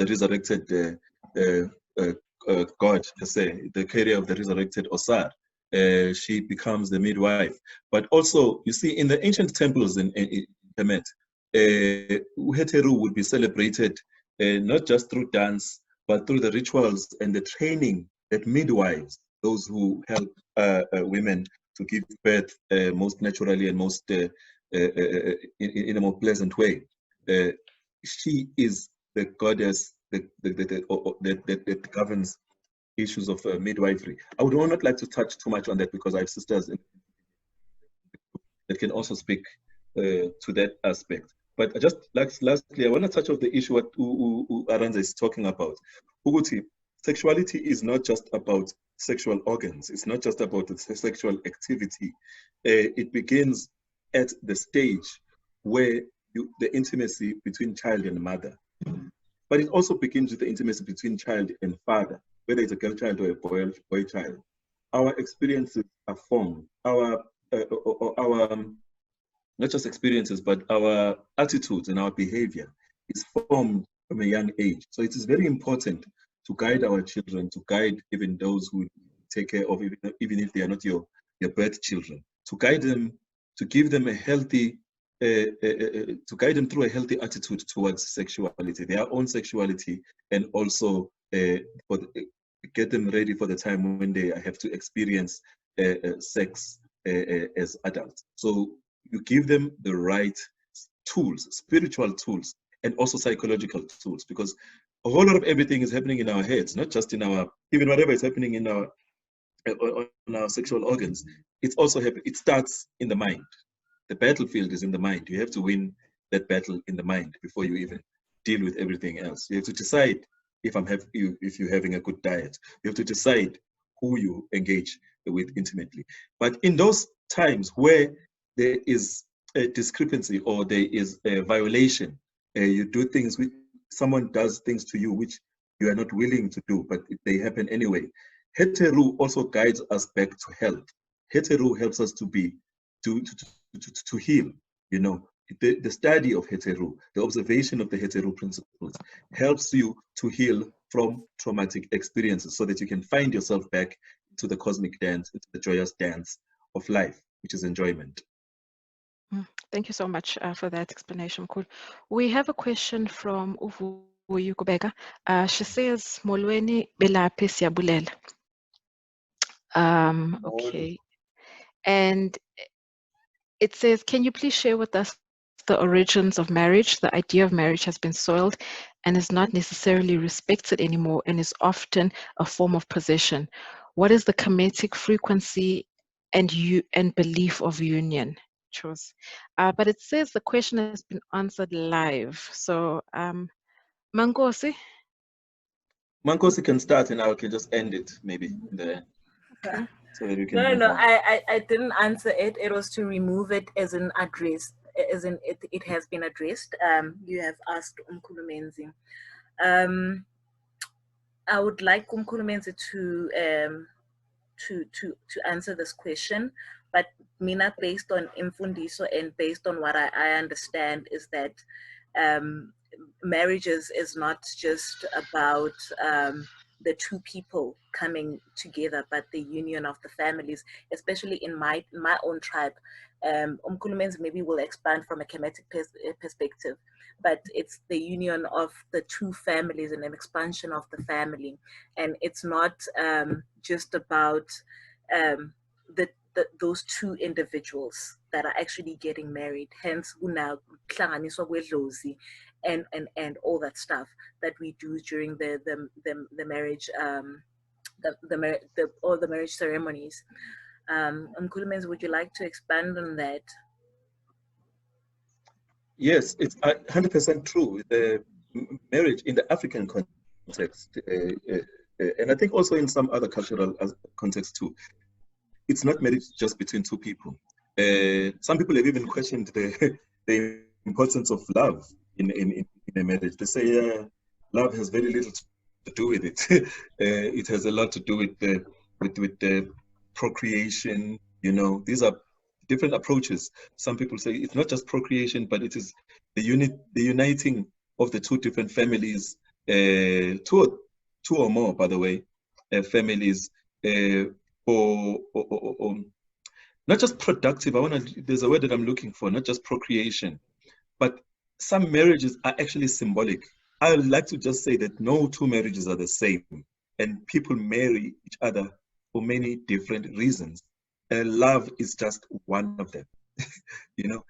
resurrected God, per se, the carrier of the resurrected Osar. She becomes the midwife. But also, you see, in the ancient temples in Kemet, heteru would be celebrated not just through dance, but through the rituals and the training that midwives, those who help women to give birth most naturally and most in a more pleasant way. She is the goddess that governs issues of midwifery. I would not like to touch too much on that, because I have sisters that can also speak to that aspect. But just lastly, I want to touch on the issue what Aranza is talking about. Uguti, sexuality is not just about sexual organs. It's not just about the sexual activity. It begins at the stage where the intimacy between child and mother. But it also begins with the intimacy between child and father, whether it's a girl child or a boy child. Our experiences are formed. Our not just experiences, but our attitudes and our behavior is formed from a young age. So it is very important to guide our children, to guide even those who take care of, even if they are not your birth children, to guide them, to give them a healthy, to guide them through a healthy attitude towards sexuality, their own sexuality, and also get them ready for the time when they have to experience sex as adults. So you give them the right tools, spiritual tools, and also psychological tools, because a whole lot of everything is happening in our heads, not just in our, even whatever is happening in our on our sexual organs. It's also it starts in the mind. The battlefield is in the mind. You have to win that battle in the mind before you even deal with everything else. You have to decide if you're having a good diet. You have to decide who you engage with intimately. But in those times where there is a discrepancy or there is a violation, you do things with someone does things to you which you are not willing to do, but they happen anyway. Heteru also guides us back to health. Heteru helps us to heal. You know, the study of Heteru, the observation of the Heteru principles helps you to heal from traumatic experiences so that you can find yourself back to the cosmic dance, into the joyous dance of life, which is enjoyment. Thank you so much for that explanation. Cool. We have a question from Uvu Yukubeka. She says, Molweni belaphi siyabulela. Okay. And it says, can you please share with us the origins of marriage? The idea of marriage has been soiled and is not necessarily respected anymore and is often a form of possession. What is the Kemetic frequency and belief of union? But it says the question has been answered live. So, Nkosi? Nkosi can start and I can just end it maybe there. Okay. So that we can No, I didn't answer it. It was to remove it as an address, as in it has been addressed. You have asked Menzi. I would like Menzi to answer this question, but Mina, based on Imfundiso and based on what I understand, is that marriages is not just about the two people coming together, but the union of the families, especially in my own tribe. Menzi maybe will expand from a Kemetic perspective, but it's the union of the two families and an expansion of the family. And it's not just about those two individuals that are actually getting married. Hence, and all that stuff that we do during the marriage, all the marriage ceremonies. Menzi, would you like to expand on that? Yes, it's 100% true. The marriage in the African context, and I think also in some other cultural contexts too, it's not marriage just between two people. Some people have even questioned the importance of love in a marriage. They say love has very little to do with it. It has a lot to do with the procreation. You know, these are different approaches. Some people say it's not just procreation, but it is the uniting of the two different families, two or more, by the way, families, or not just productive. There's a word that I'm looking for, not just procreation, but some marriages are actually symbolic. I would like to just say that no two marriages are the same, and people marry each other for many different reasons. Love is just one of them, you know.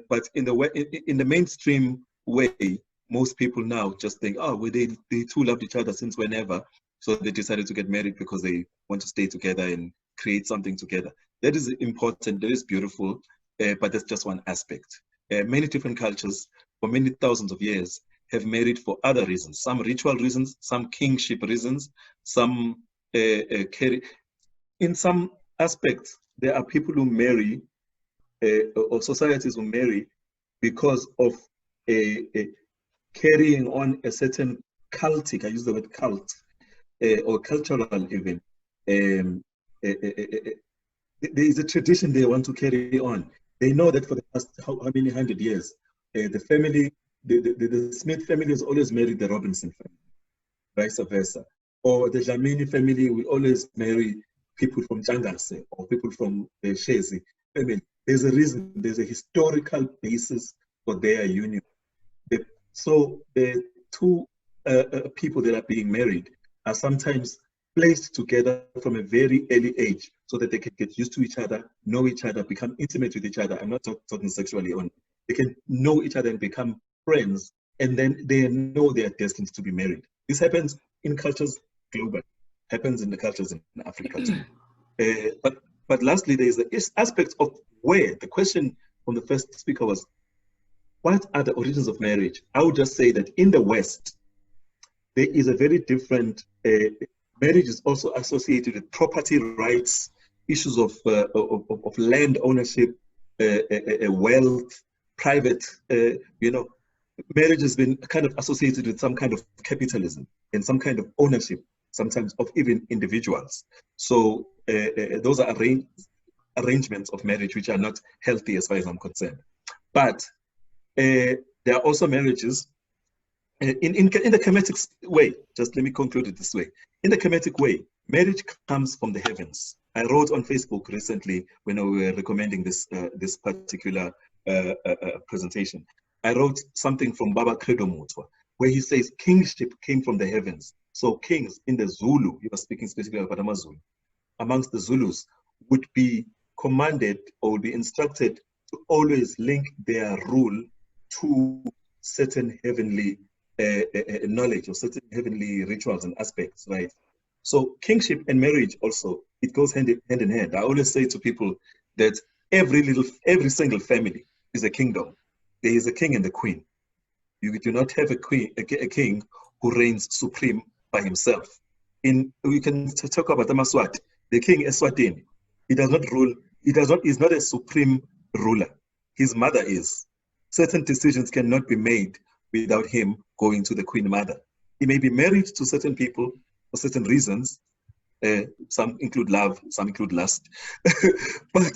But in the mainstream way, most people now just think, oh, well, they two loved each other since whenever, so they decided to get married because they want to stay together and create something together. That is important. That is beautiful, but that's just one aspect. Many different cultures for many thousands of years have married for other reasons. Some ritual reasons, some kingship reasons, some in some aspects, there are people who marry, or societies who marry because of carrying on a certain cultic, I use the word cult, or cultural even. There is a tradition they want to carry on. They know that for the past how many 100 years, the family, the Smith family has always married the Robinson family, vice versa. or the Dlamini family will always marry people from Changase or people from the Shezi family. There's a reason, there's a historical basis for their union. So the two people that are being married are sometimes placed together from a very early age so that they can get used to each other, know each other, become intimate with each other. I'm not talking sexually only. They can know each other and become friends, and then they know they are destined to be married. This happens in cultures globally, happens in the cultures in Africa too. But lastly, there is the aspect of where. The question from the first speaker was, what are the origins of marriage? I would just say that in the West, there is a very different, marriage is also associated with property rights, issues of land ownership, wealth, private, marriage has been kind of associated with some kind of capitalism and some kind of ownership, sometimes of even individuals. So those are arrangements of marriage which are not healthy as far as I'm concerned. But there are also marriages in the Kemetic way. Just let me conclude it this way. In the Kemetic way, marriage comes from the heavens. I wrote on Facebook recently when we were recommending this particular presentation. I wrote something from Baba Credo Mutwa, where he says kingship came from the heavens. So kings in the Zulu, he was speaking specifically about Amazulu, amongst the Zulus would be commanded or would be instructed to always link their rule to certain heavenly knowledge or certain heavenly rituals and aspects, right? So kingship and marriage also, it goes hand in hand. I always say to people that every single family is a kingdom. There is a king and a queen. You do not have a king who reigns supreme by himself. We can talk about the Maswati. The king Eswatini. He does not rule. He's not a supreme ruler. His mother is. Certain decisions cannot be made without him going to the queen mother. He may be married to certain people for certain reasons. Some include love, some include lust. But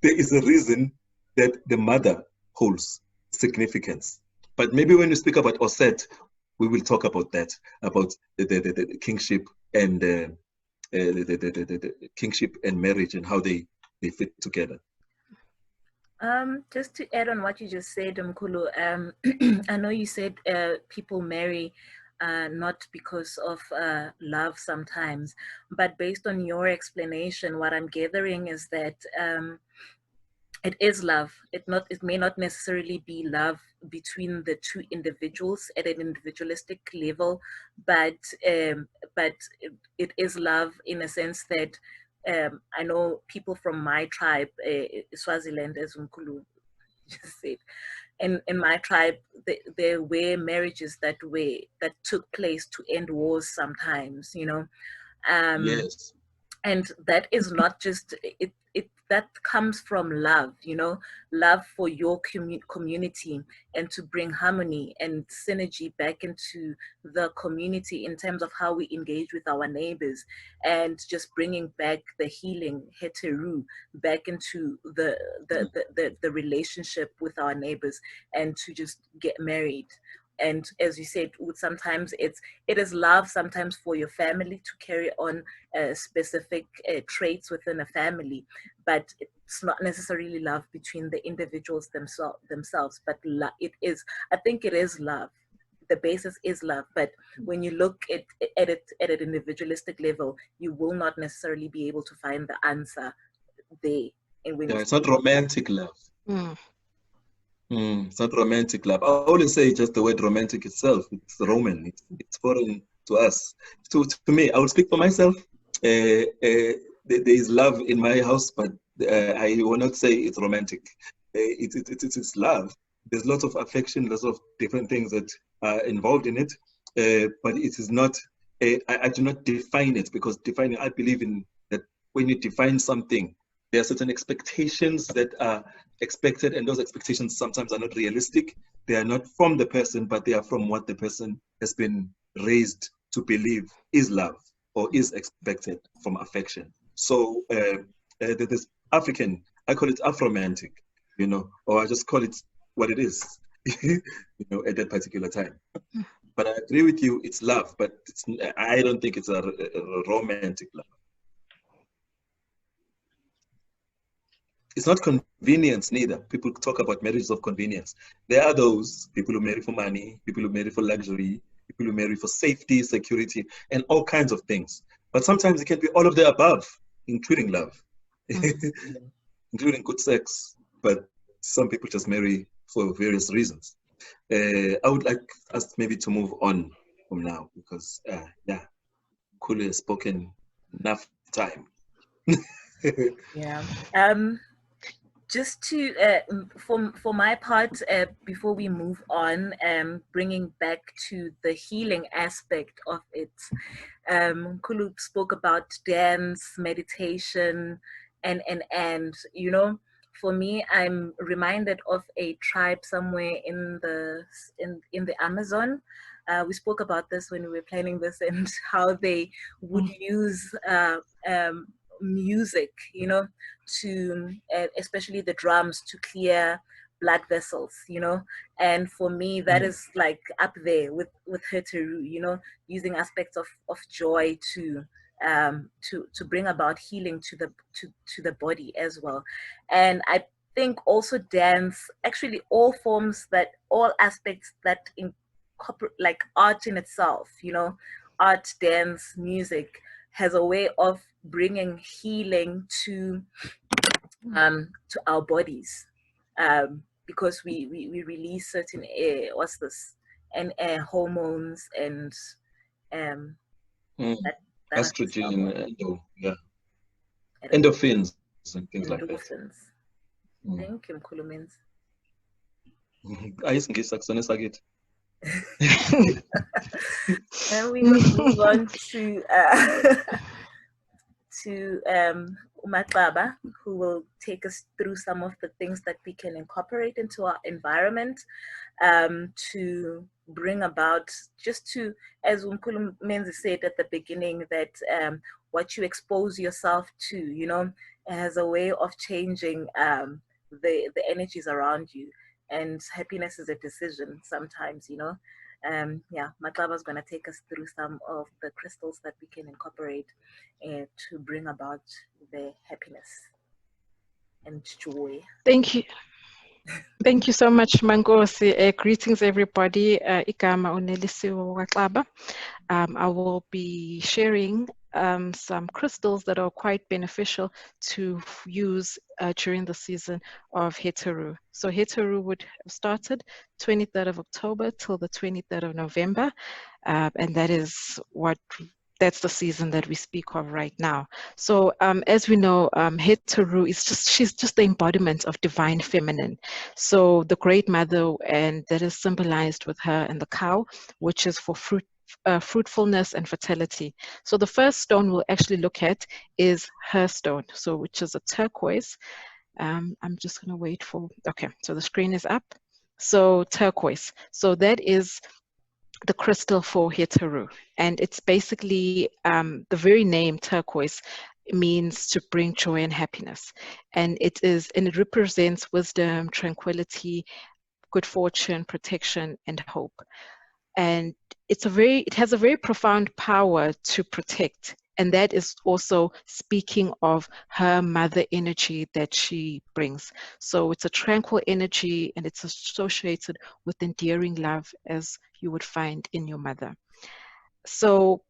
there is a reason that the mother holds significance. But maybe when we speak about Osset, we will talk about that, about the kingship and the kingship and marriage and how they fit together. Just to add on what you just said, Mkhulu, I know you said people marry not because of love sometimes, but based on your explanation, what I'm gathering is that it is love. It may not necessarily be love between the two individuals at an individualistic level, but it is love in a sense that I know people from my tribe, Swaziland, as Mkhulu just said, in my tribe, there were marriages that took place to end wars sometimes, Yes. And that is not just that comes from love, love for your community, and to bring harmony and synergy back into the community in terms of how we engage with our neighbors, and just bringing back the healing heteru back into the relationship with our neighbors, and to just get married. And as you said, sometimes it is love sometimes for your family to carry on specific traits within a family, but it's not necessarily love between the individuals themselves, but I think it is love. The basis is love, but when you look at it at an individualistic level, you will not necessarily be able to find the answer there. And when it's not romantic love. It's not romantic love. I always say just the word romantic itself. It's Roman. It's foreign to us. To me, I will speak for myself. There is love in my house, but I will not say it's romantic. It's love. There's lots of affection, lots of different things that are involved in it. But it is not. I do not define it, because defining, I believe in that when you define something, there are certain expectations that are expected, and those expectations sometimes are not realistic. They are not from the person, but they are from what the person has been raised to believe is love or is expected from affection. So this African, I call it Afromantic, or I just call it what it is, at that particular time. But I agree with you, it's love, but I don't think it's a romantic love. It's not convenience neither. People talk about marriages of convenience. There are those people who marry for money, people who marry for luxury, people who marry for safety, security, and all kinds of things. But sometimes it can be all of the above, including love, including good sex. But some people just marry for various reasons. I would like us maybe to move on from now because, yeah, Kulu has spoken enough time. Yeah. Just to for my part, before we move on, bringing back to the healing aspect of it, Kulu spoke about dance, meditation, and you know, for me, I'm reminded of a tribe somewhere in the Amazon. We spoke about this when we were planning this, and how they would use music, you know, to especially the drums, to clear blood vessels, you know. And for me, that is like up there with Heteru, you know, using aspects of joy to bring about healing to the body as well. And I think also dance, actually all aspects that incorporate, like art in itself, you know, art, dance, music, has a way of bringing healing to our bodies, because we release certain hormones and estrogen, yeah, endorphins and things like that. Thank you, Mkhulumens. Ayisingisa kusona sakithi. And we will move on to Xaba, who will take us through some of the things that we can incorporate into our environment, to bring about, just to, as Menzi said at the beginning, that what you expose yourself to, you know, has a way of changing the energies around you. And happiness is a decision sometimes, you know. Yeah, Xaba is going to take us through some of the crystals that we can incorporate to bring about the happiness and joy. Thank you. Thank you so much, Nkosi. Greetings, everybody. Igama Nelisiwe Xaba. I will be sharing some crystals that are quite beneficial to use during the season of Heteru. So Heteru would have started 23rd of October till the 23rd of November, and that's the season that we speak of right now. So as we know, Heteru is she's just the embodiment of divine feminine. So the great mother, and that is symbolized with her and the cow, which is for fruitfulness and fertility. So the first stone we'll actually look at is her stone, so which is a turquoise. I'm just going to wait for, okay, so the screen is up. So turquoise, so that is the crystal for Heteru, and it's basically the very name turquoise means to bring joy and happiness, and it represents wisdom, tranquility, good fortune, protection, and hope. And it has a very profound power to protect, and that is also speaking of her mother energy that she brings. So it's a tranquil energy, and it's associated with endearing love, as you would find in your mother. So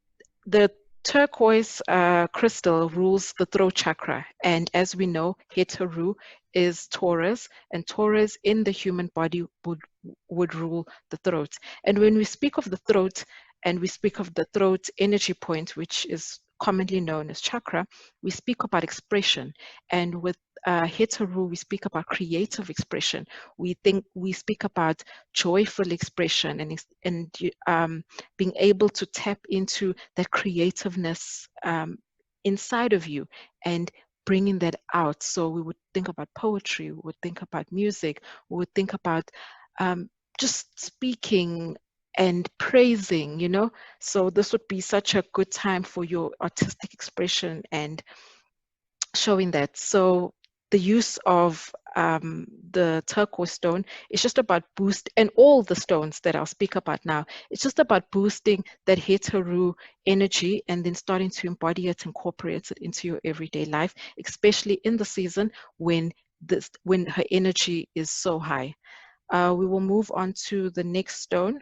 the turquoise crystal rules the throat chakra, and as we know, Heteru is Taurus, and Taurus in the human body would rule the throat. And when we speak of the throat, and we speak of the throat energy point, which is commonly known as chakra, we speak about expression. And with Heteru, we speak about creative expression. We speak about joyful expression, and being able to tap into that creativeness inside of you and bringing that out. So we would think about poetry, we would think about music, we would think about just speaking and praising, you know. So this would be such a good time for your artistic expression and showing that. So the use of the turquoise stone, it's just about and all the stones that I'll speak about now, it's just about boosting that Heteru energy and then starting to embody it, incorporate it into your everyday life, especially in the season when her energy is so high. We will move on to the next stone.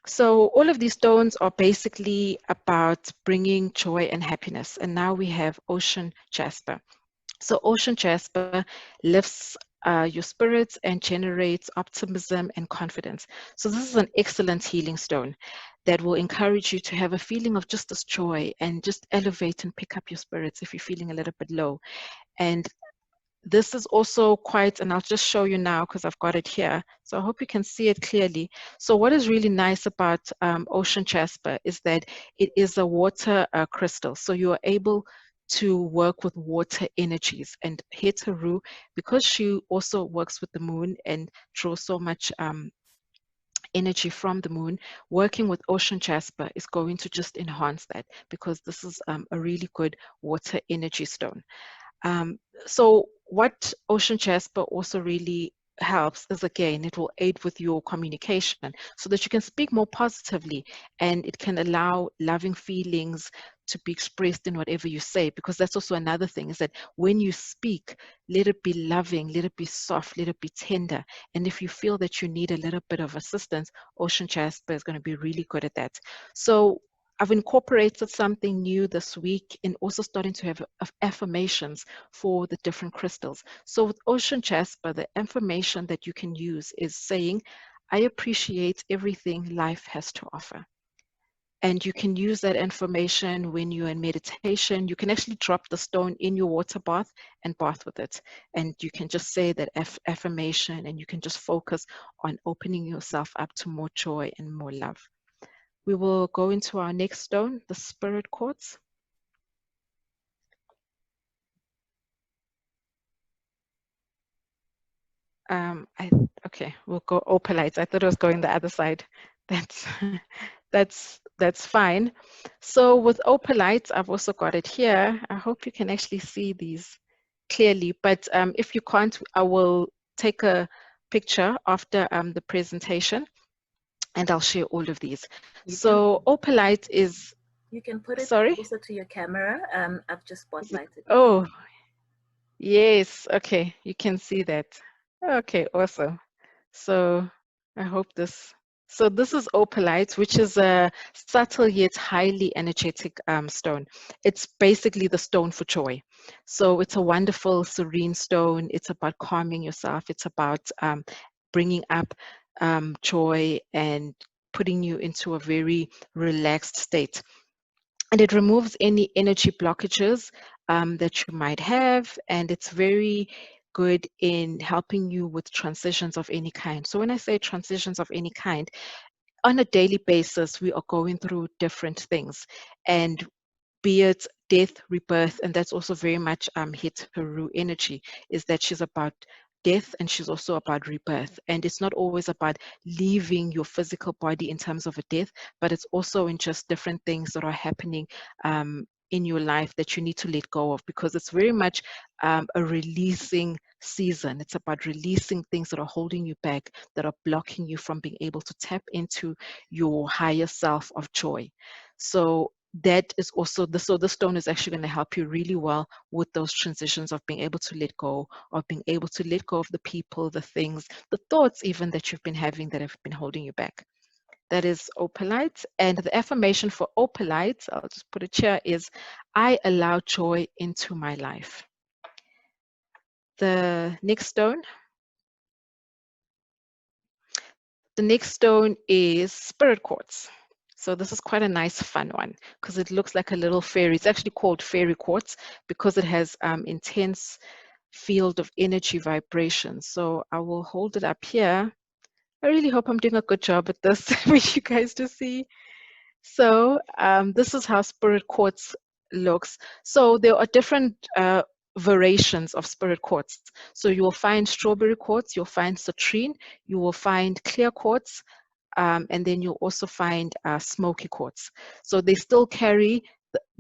So all of these stones are basically about bringing joy and happiness. And now we have Ocean Jasper. So Ocean Jasper lifts your spirits and generates optimism and confidence. So this is an excellent healing stone that will encourage you to have a feeling of just this joy and just elevate and pick up your spirits if you're feeling a little bit low. And this is also quite, and I'll just show you now because I've got it here. So I hope you can see it clearly. So what is really nice about Ocean Jasper is that it is a water crystal. So you are able to work with water energies. And Heteru, because she also works with the moon and draws so much energy from the moon, working with Ocean Jasper is going to just enhance that, because this is a really good water energy stone. So what Ocean Jasper also really helps is, again, it will aid with your communication so that you can speak more positively, and it can allow loving feelings to be expressed in whatever you say, because that's also another thing, is that when you speak, let it be loving, let it be soft, let it be tender. And if you feel that you need a little bit of assistance, Ocean Jasper is going to be really good at that. So I've incorporated something new this week in also starting to have affirmations for the different crystals. So with Ocean Jasper, the affirmation that you can use is saying, I appreciate everything life has to offer. And you can use that information when you're in meditation. You can actually drop the stone in your water bath and bath with it. And you can just say that affirmation, and you can just focus on opening yourself up to more joy and more love. We will go into our next stone, the Spirit Quartz. Okay, we'll go Opalite. I thought it was going the other side. That's fine. So with Opalite, I've also got it here. I hope you can actually see these clearly, but if you can't, I will take a picture after the presentation, and I'll share all of these. So Opalite is... You can put it closer to your camera. I've just spotlighted it. Oh, yes. Okay, you can see that. Okay, awesome. So I hope this... So this is Opalite, which is a subtle yet highly energetic stone. It's basically the stone for joy. So it's a wonderful, serene stone. It's about calming yourself. It's about bringing up joy and putting you into a very relaxed state. And it removes any energy blockages that you might have. And it's very good in helping you with transitions of any kind. So when I say transitions of any kind, on a daily basis, we are going through different things, and be it death, rebirth, and that's also very much Heteru energy, is that she's about death and she's also about rebirth. And it's not always about leaving your physical body in terms of a death, but it's also in just different things that are happening in your life that you need to let go of, because it's very much a releasing season. It's about releasing things that are holding you back, that are blocking you from being able to tap into your higher self of joy. So that is also so the stone is actually going to help you really well with those transitions of being able to let go, of being able to let go of the people, the things, the thoughts even that you've been having that have been holding you back. That is Opalite. And the affirmation for Opalite, I'll just put it here, is I allow joy into my life. The next stone. The next stone is Spirit Quartz. So this is quite a nice fun one because it looks like a little fairy. It's actually called fairy quartz because it has intense field of energy vibration. So I will hold it up here. I really hope I'm doing a good job at this for you guys to see. So this is how Spirit Quartz looks. So there are different variations of Spirit Quartz. So you will find strawberry quartz, you'll find citrine, you will find clear quartz, and then you'll also find smoky quartz. So they still carry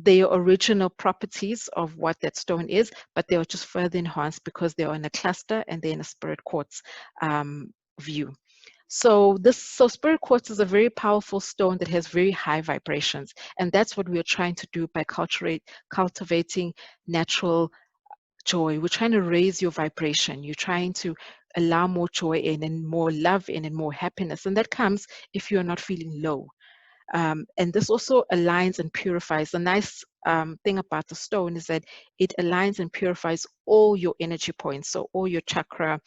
their original properties of what that stone is, but they are just further enhanced because they are in a cluster and they're in a spirit quartz view. So spirit quartz is a very powerful stone that has very high vibrations, and that's what we're trying to do by cultivating natural joy. We're trying to raise your vibration. You're trying to allow more joy in and more love in and more happiness, and that comes if you're not feeling low. And this also aligns and purifies. The nice thing about the stone is that it aligns and purifies all your energy points, so all your chakra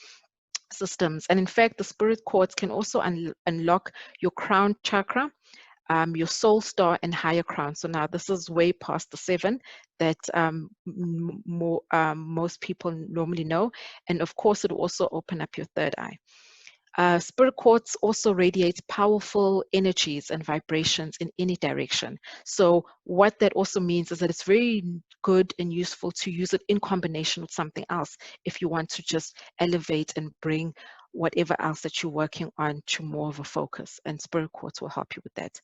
systems. And in fact, the spirit quartz can also unlock your crown chakra, your soul star, and higher crown. So now this is way past the 7 that most people normally know. And of course, it will also open up your third eye. Spirit quartz also radiates powerful energies and vibrations in any direction. So what that also means is that it's very good and useful to use it in combination with something else if you want to just elevate and bring whatever else that you're working on to more of a focus, and spirit quartz will help you with that.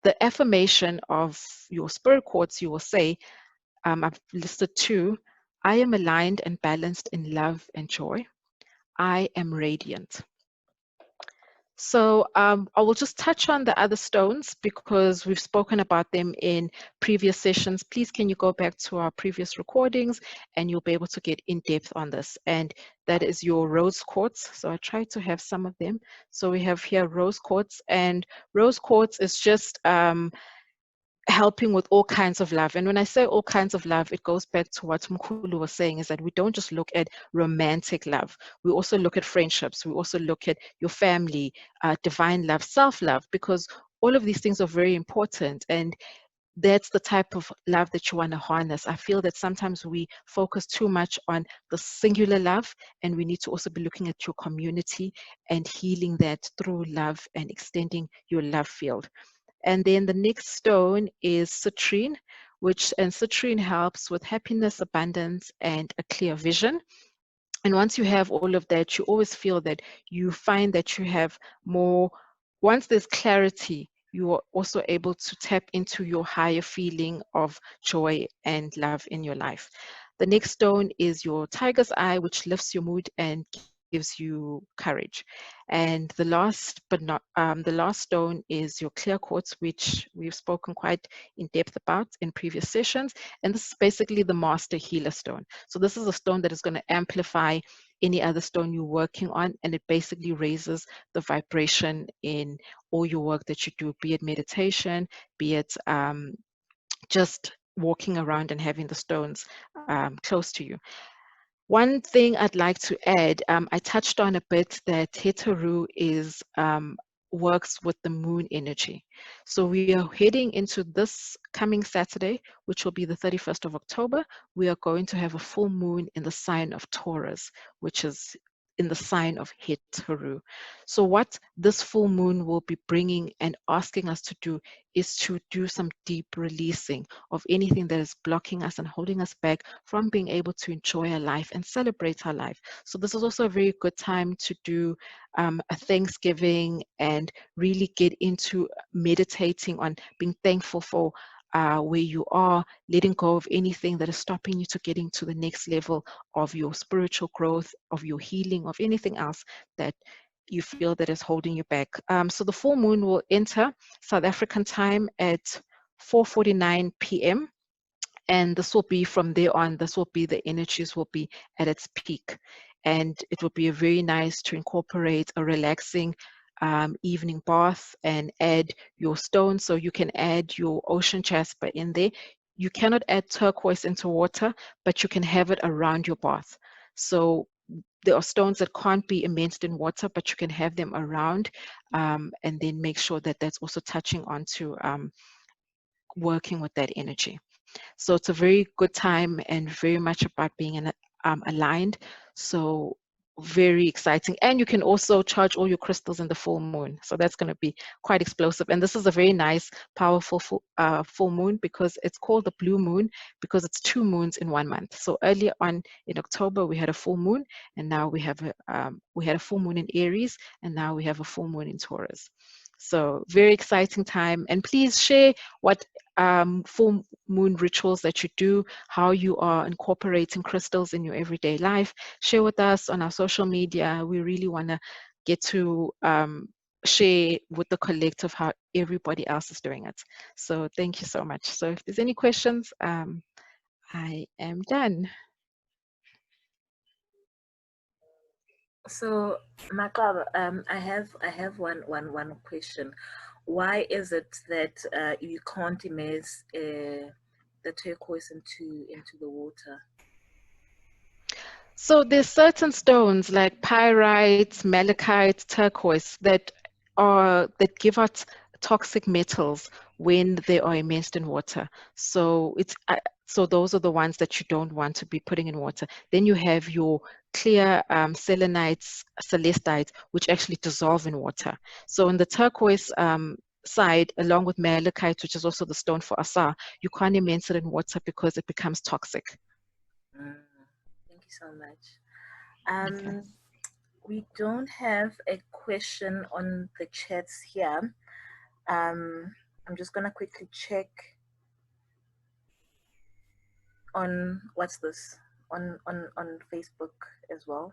The affirmation of your spirit quartz, you will say, I've listed 2. I am aligned and balanced in love and joy. I am radiant. So I will just touch on the other stones because we've spoken about them in previous sessions. Please, can you go back to our previous recordings and you'll be able to get in depth on this. And that is your rose quartz. So I tried to have some of them. So we have here rose quartz, and rose quartz is just helping with all kinds of love. And when I say all kinds of love, it goes back to what Mkhulu was saying, is that we don't just look at romantic love. We also look at friendships. We also look at your family, divine love, self-love, because all of these things are very important. And that's the type of love that you want to harness. I feel that sometimes we focus too much on the singular love, and we need to also be looking at your community and healing that through love and extending your love field. And then the next stone is citrine, and citrine helps with happiness, abundance, and a clear vision. And once you have all of that, you always feel that you find that you have more. Once there's clarity, you are also able to tap into your higher feeling of joy and love in your life. The next stone is your tiger's eye, which lifts your mood and gives you courage. And the last stone is your clear quartz, which we've spoken quite in depth about in previous sessions. And this is basically the master healer stone. So this is a stone that is going to amplify any other stone you're working on, and it basically raises the vibration in all your work that you do, be it meditation, be it just walking around and having the stones close to you. One thing I'd like to add, I touched on a bit that Heteru works with the moon energy. So we are heading into this coming Saturday, which will be the 31st of October. We are going to have a full moon in the sign of Taurus, which is in the sign of Heteru. So what this full moon will be bringing and asking us to do is to do some deep releasing of anything that is blocking us and holding us back from being able to enjoy our life and celebrate our life. So this is also a very good time to do a Thanksgiving and really get into meditating on being thankful for where you are, letting go of anything that is stopping you to getting to the next level of your spiritual growth, of your healing, of anything else that you feel that is holding you back. So the full moon will enter South African time at 4:49 p.m. And this will be from there on, the energies will be at its peak. And it will be very nice to incorporate a relaxing evening bath and add your stones. So you can add your ocean jasper in there. You cannot add turquoise into water, but you can have it around your bath. So there are stones that can't be immersed in water, but you can have them around, and then make sure that that's also touching onto working with that energy. So it's a very good time and very much about being aligned. So very exciting. And you can also charge all your crystals in the full moon. So that's going to be quite explosive. And this is a very nice, powerful full moon, because it's called the blue moon because it's 2 moons in 1 month. So earlier on in October, we had a full moon, and now we had a full moon in Aries, and now we have a full moon in Taurus. So very exciting time. And please share what full moon rituals that you do, how you are incorporating crystals in your everyday life. Share with us on our social media. We really want to get to share with the collective how everybody else is doing it. So thank you so much. So if there's any questions, I am done. So, Makaba, I have one question. Why is it that you can't immerse the turquoise into the water? So there's certain stones like pyrites, malachite, turquoise that give out toxic metals when they are immersed in water. So so those are the ones that you don't want to be putting in water. Then you have your clear selenites, celestites, which actually dissolve in water. So in the turquoise side, along with malachite, which is also the stone for Asa, you can't immerse it in water because it becomes toxic. Thank you so much. Okay. We don't have a question on the chats here. I'm just gonna quickly check on what's this on Facebook as well.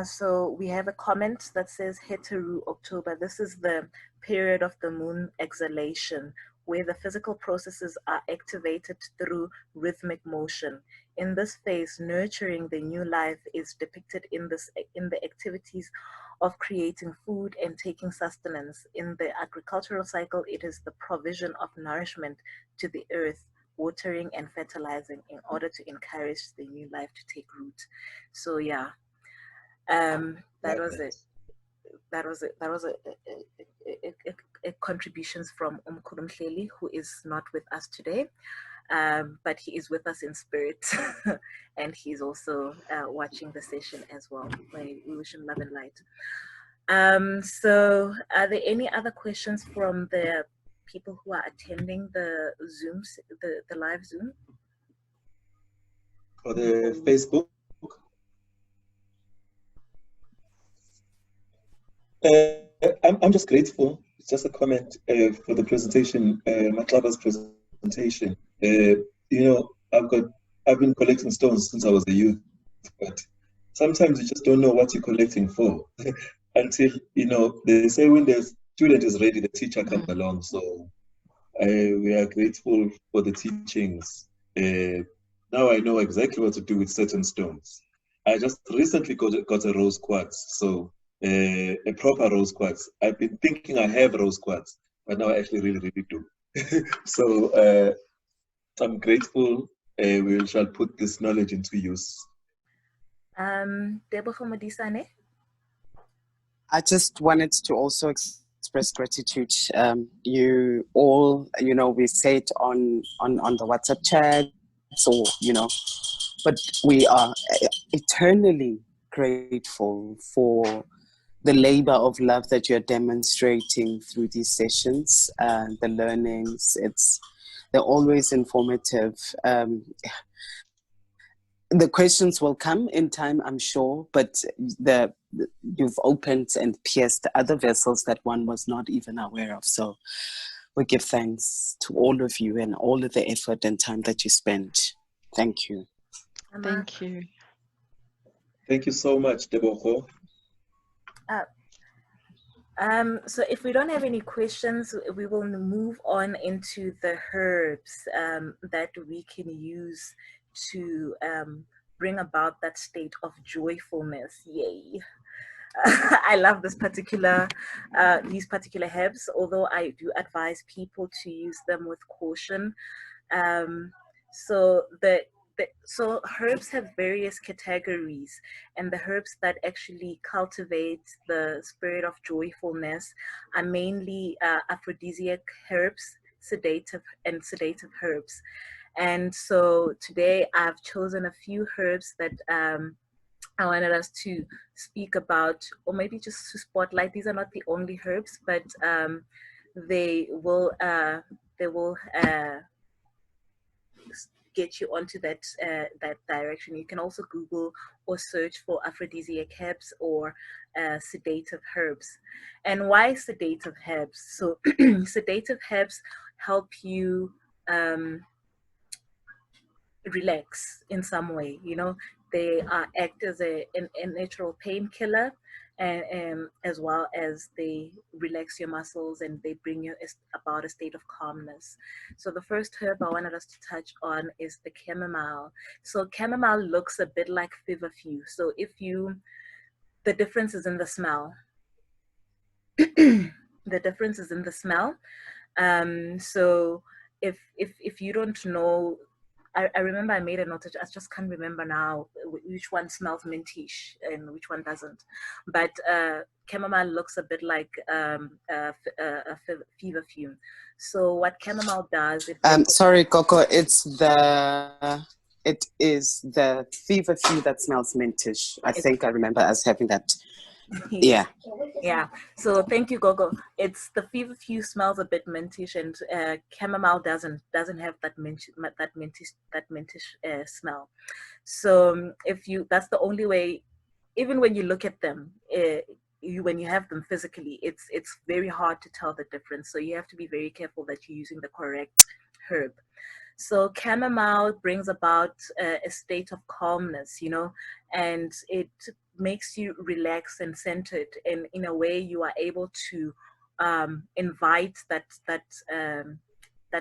So we have a comment that says Heteru October. This is the period of the moon exhalation where the physical processes are activated through rhythmic motion. In this phase, nurturing the new life is depicted in the activities of creating food and taking sustenance. In the agricultural cycle, it is the provision of nourishment to the earth, watering and fertilizing in order to encourage the new life to take root. So yeah, that was it. That was a contributions from Mhleli, who is not with us today, but he is with us in spirit, and he's also watching the session as well. We wish him love and light. So, are there any other questions from the people who are attending the Zooms, the live Zoom? For the Facebook. I'm just grateful. It's just a comment for the presentation, Maklaba's presentation. I've been collecting stones since I was a youth, but sometimes you just don't know what you're collecting for until they say when the student is ready, the teacher comes along. So we are grateful for the teachings. Now I know exactly what to do with certain stones. I just recently got a rose quartz, so a proper rose quartz. I've been thinking I have rose quartz, but now I actually really do. So I'm grateful. We shall put this knowledge into use. Debo Modisane? I just wanted to also express gratitude. You all, we say it on the WhatsApp chat, so but we are eternally grateful for the labor of love that you're demonstrating through these sessions, the learnings. They're always informative. The questions will come in time, I'm sure, but you've opened and pierced other vessels that one was not even aware of. So we give thanks to all of you and all of the effort and time that you spent. Thank you. Thank you. Thank you so much, Deboko. So if we don't have any questions, we will move on into the herbs that we can use to bring about that state of joyfulness. Yay. I love these particular herbs, although I do advise people to use them with caution. So herbs have various categories, and the herbs that actually cultivate the spirit of joyfulness are mainly aphrodisiac herbs, sedative herbs. And so today I've chosen a few herbs that I wanted us to speak about, or maybe just to spotlight. These are not the only herbs, but they will get you onto that direction. You can also Google or search for aphrodisiac herbs or sedative herbs. And why sedative herbs? So sedative herbs help you relax in some way. You know, they act as a natural painkiller, and as well as they relax your muscles and they bring you about a state of calmness. So the first herb I wanted us to touch on is the chamomile. So chamomile looks a bit like feverfew. So the difference is in the smell. The difference is in the smell. So if you don't know, I remember I made a note. I just can't remember now which one smells mintish and which one doesn't. But chamomile looks a bit like a feverfew. So what chamomile does, sorry, Coco, it is the feverfew that smells mintish. I think I remember us having that. Yeah. Yeah. So thank you, Gogo. It's the feverfew smells a bit mintish, and chamomile doesn't have that mintish smell. So that's the only way. Even when you look at them, when you have them physically, it's very hard to tell the difference. So you have to be very careful that you're using the correct herb. So chamomile brings about a state of calmness, you know, and it makes you relaxed and centered, and in a way you are able to invite that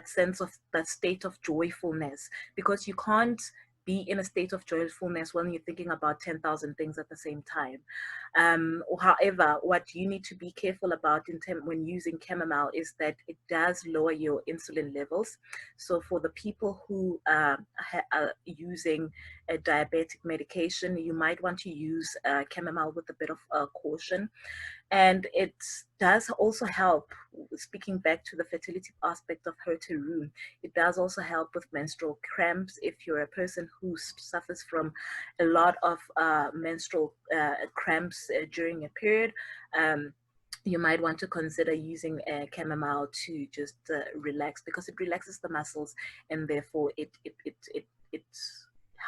sense of that state of joyfulness, because you can't be in a state of joyfulness when you're thinking about 10,000 things at the same time. However, what you need to be careful about when using chamomile is that it does lower your insulin levels. So for the people who are using a diabetic medication, you might want to use chamomile with a bit of caution. And it does also help, speaking back to the fertility aspect of Herteru, it does also help with menstrual cramps. If you're a person who suffers from a lot of menstrual cramps during a period, you might want to consider using chamomile to just relax, because it relaxes the muscles, and therefore it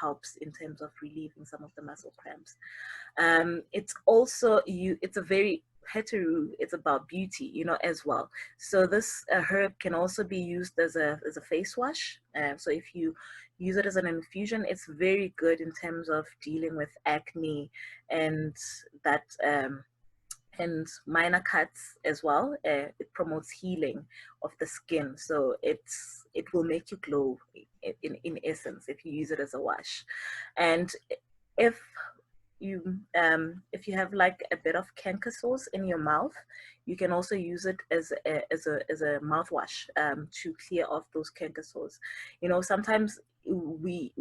helps in terms of relieving some of the muscle cramps. It's also it's a very Heteru, it's about beauty, you know, as well. So this herb can also be used as a face wash. So if you use it as an infusion, it's very good in terms of dealing with acne and that and minor cuts as well. It promotes healing of the skin, so it will make you glow in essence if you use it as a wash. And if you have like a bit of canker sores in your mouth, you can also use it as a mouthwash to clear off those canker sores. You know, sometimes we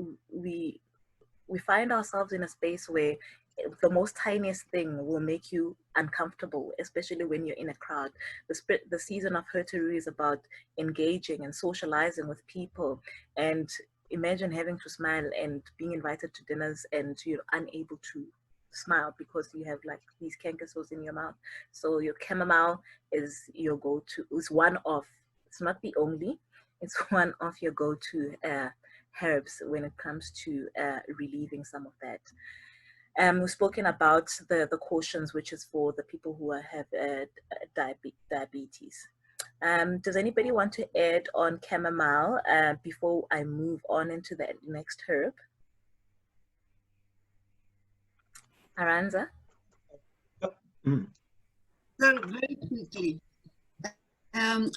find ourselves in a space where the most tiniest thing will make you uncomfortable, especially when you're in a crowd. The season of Herteru is about engaging and socializing with people, and imagine having to smile and being invited to dinners and you're unable to smile because you have like these canker sores in your mouth. So your chamomile is your go-to. It's one of, it's not the only, it's one of your go-to herbs when it comes to relieving some of that. We've spoken about the cautions, which is for the people who have diabetes. Does anybody want to add on chamomile before I move on into the next herb? Aranza? Very quickly.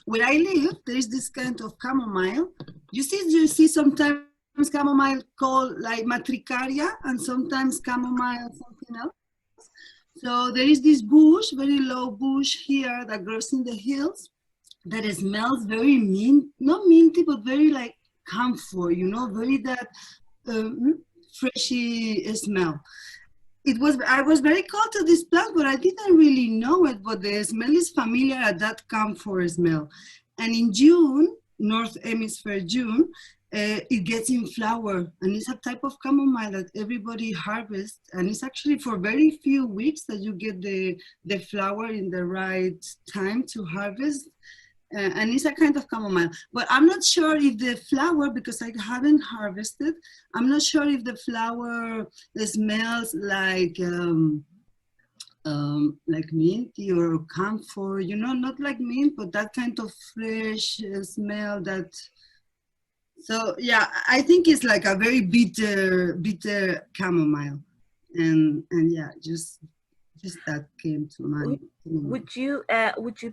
Where I live, there is this kind of chamomile. You see sometimes chamomile called like matricaria, and sometimes chamomile something else. So there is this bush, very low bush here that grows in the hills, that smells very not minty, but very like camphor, you know, very that freshy smell. I was very close to this plant, but I didn't really know it, but the smell is familiar at that camphor smell. And in June, North Hemisphere June, it gets in flower, and it's a type of chamomile that everybody harvests, and it's actually for very few weeks that you get the flower in the right time to harvest. And it's a kind of chamomile, but I'm not sure if the flower, because I haven't harvested, I'm not sure if the flower smells like like minty or camphor, you know, not like mint, but that kind of fresh smell that. So yeah, I think it's like a very bitter chamomile, and yeah, just that came to mind. Would you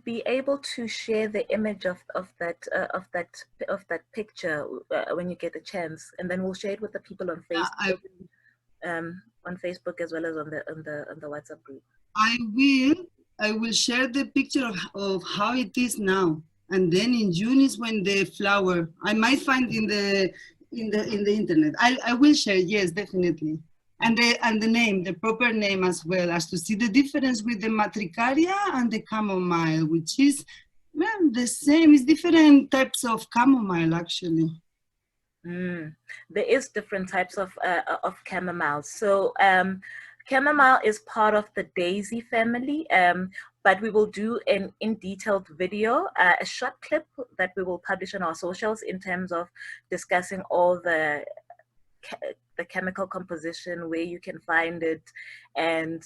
be able to share the image of that picture when you get a chance, and then we'll share it with the people on Facebook, on Facebook as well as on the WhatsApp group. I will share the picture of how it is now, and then in June is when the flower. I might find in the internet. I will share. Yes, definitely. And the name, the proper name as well, as to see the difference with the matricaria and the chamomile, which is the same. It's different types of chamomile actually. There is different types of chamomile. So chamomile is part of the daisy family, but we will do an in-detailed video, a short clip that we will publish on our socials in terms of discussing all the chemical composition, where you can find it, and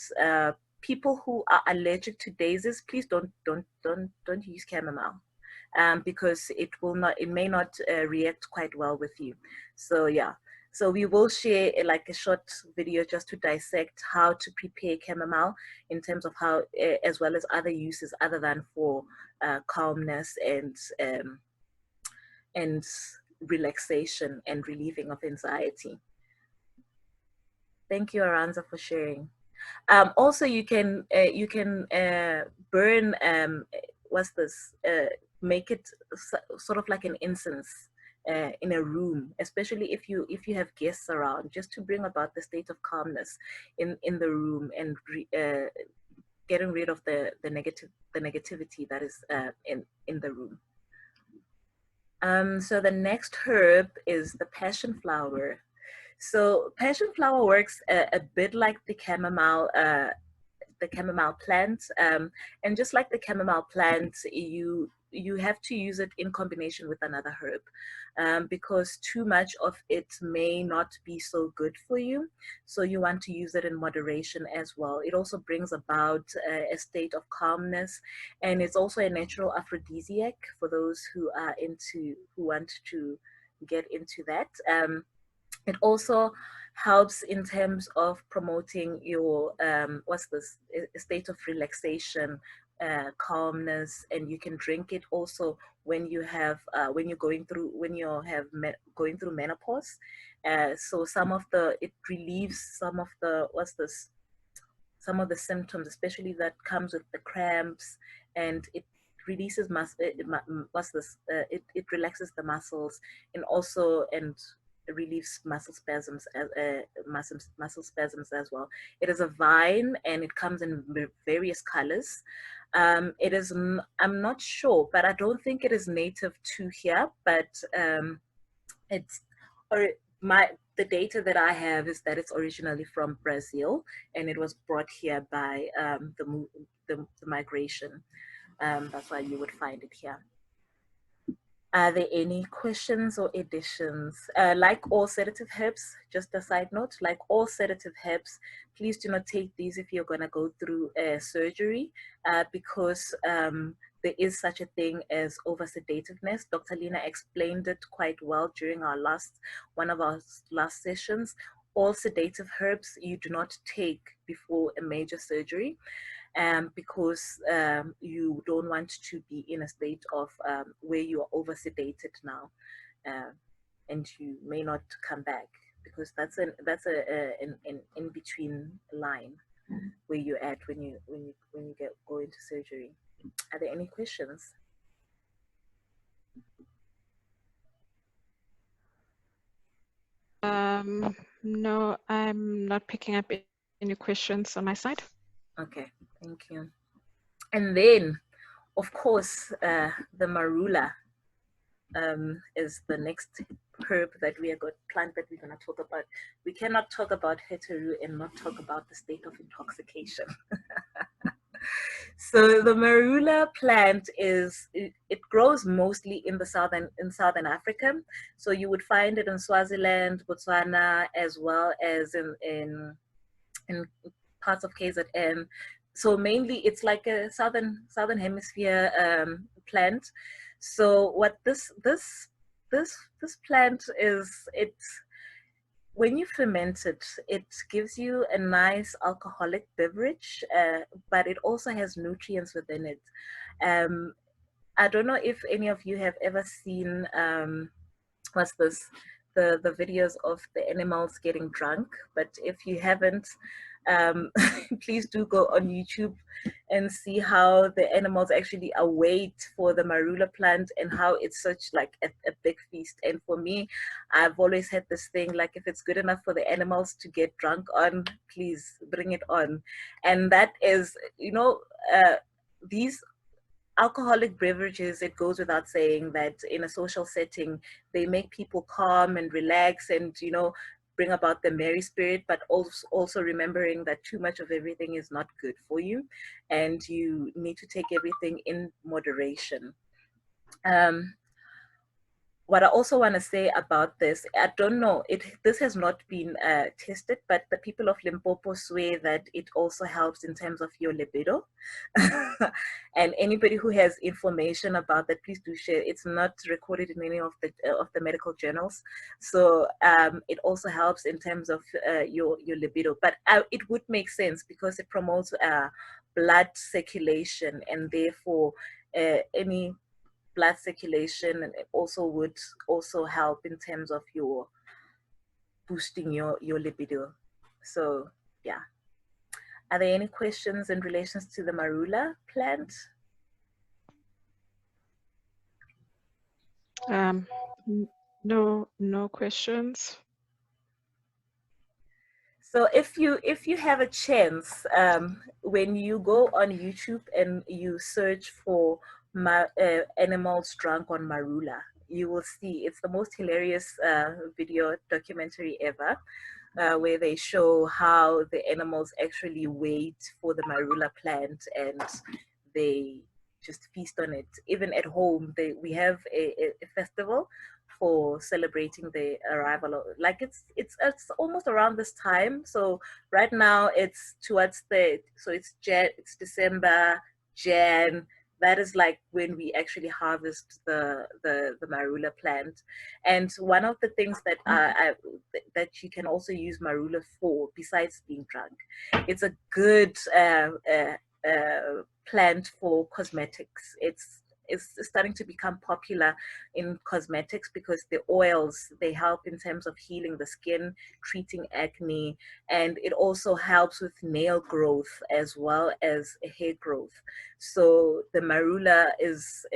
people who are allergic to daisies, please don't use chamomile. Because it may not react quite well with you. So yeah, so we will share like a short video just to dissect how to prepare chamomile in terms of how, as well as other uses other than for calmness and relaxation and relieving of anxiety. Thank you, Aranza, for sharing. Also, you can burn what's this? Make it sort of like an incense in a room, especially if you have guests around, just to bring about the state of calmness in the room and getting rid of the negativity that is in the room. So the next herb is the passion flower. So passion flower works a bit like the chamomile plant, and just like the chamomile plant, you have to use it in combination with another herb, because too much of it may not be so good for you. So you want to use it in moderation as well. It also brings about a state of calmness, and it's also a natural aphrodisiac for those who want to get into that. It also helps in terms of promoting your state of relaxation, calmness, and you can drink it also when you have going through menopause. So it relieves some of the symptoms, especially that comes with the cramps, and it releases it relaxes the muscles, and relieves muscle spasms as well. It is a vine and it comes in various colors. I'm not sure, but I don't think it is native to here, but the data that I have is that it's originally from Brazil and it was brought here by the migration. That's why you would find it here. Are there any questions or additions? Like all sedative herbs, just a side note, like all sedative herbs, please do not take these if you're going to go through surgery, because there is such a thing as oversedativeness. Dr. Lina explained it quite well during one of our last sessions. All sedative herbs you do not take before a major surgery. Because you don't want to be in a state of where you are over-sedated now, and you may not come back, because that's an in-between line where you're at when you go into surgery. Are there any questions? No, I'm not picking up any questions on my side. Okay, thank you. And then, of course, the marula is the next plant that we're going to talk about. We cannot talk about heteru and not talk about the state of intoxication. So the marula plant it grows mostly in southern Africa. So you would find it in Swaziland, Botswana, as well as in parts of KZN. So mainly it's like a southern hemisphere plant. So what this plant is, it's when you ferment it, it gives you a nice alcoholic beverage, but it also has nutrients within it. I don't know if any of you have ever seen what's this, the videos of the animals getting drunk, but if you haven't, please do go on YouTube and see how the animals actually await for the marula plant and how it's such like a big feast. And for me, I've always had this thing, like if it's good enough for the animals to get drunk on, please bring it on. And that is, you know, these alcoholic beverages, it goes without saying that in a social setting, they make people calm and relax and, you know, bring about the merry spirit, but also remembering that too much of everything is not good for you and you need to take everything in moderation. What I also want to say about this, I don't know, this has not been tested, but the people of Limpopo swear that it also helps in terms of your libido. And anybody who has information about that, please do share. It's not recorded in any of the medical journals. So it also helps in terms of your libido. But it would make sense because it promotes blood circulation, and therefore any blood circulation, and it also would also help in terms of your boosting your libido. So yeah, are there any questions in relations to the marula plant? No questions. So if you have a chance, when you go on YouTube and you search for animals drunk on marula, you will see it's the most hilarious video documentary ever, where they show how the animals actually wait for the marula plant and they just feast on it. Even at home, we have a festival for celebrating the arrival of, like it's almost around this time. So right now it's towards it's December, Jan. That is like when we actually harvest the marula plant. And one of the things that that you can also use marula for, besides being drunk, it's a good plant for cosmetics. It's starting to become popular in cosmetics because the oils, they help in terms of healing the skin, treating acne, and it also helps with nail growth as well as hair growth. So the marula is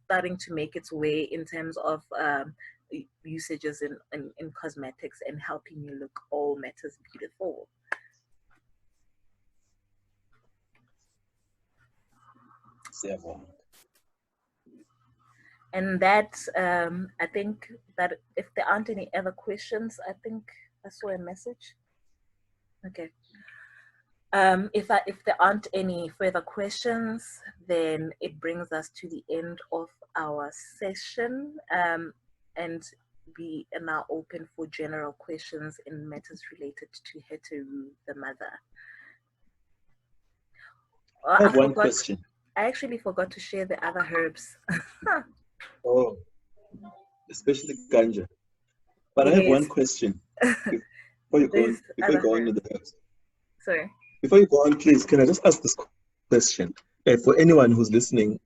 starting to make its way in terms of usages in cosmetics and helping you look all matters beautiful. And that, I think that if there aren't any other questions, I think I saw a message. Okay. If there aren't any further questions, then it brings us to the end of our session. And we are now open for general questions in matters related to Heteru, the mother. I have one question. I actually forgot to share the other herbs. Oh, especially ganja. But I have one question before you go on with the herbs. Sorry. Before you go on, please, can I just ask this question? For anyone who's listening,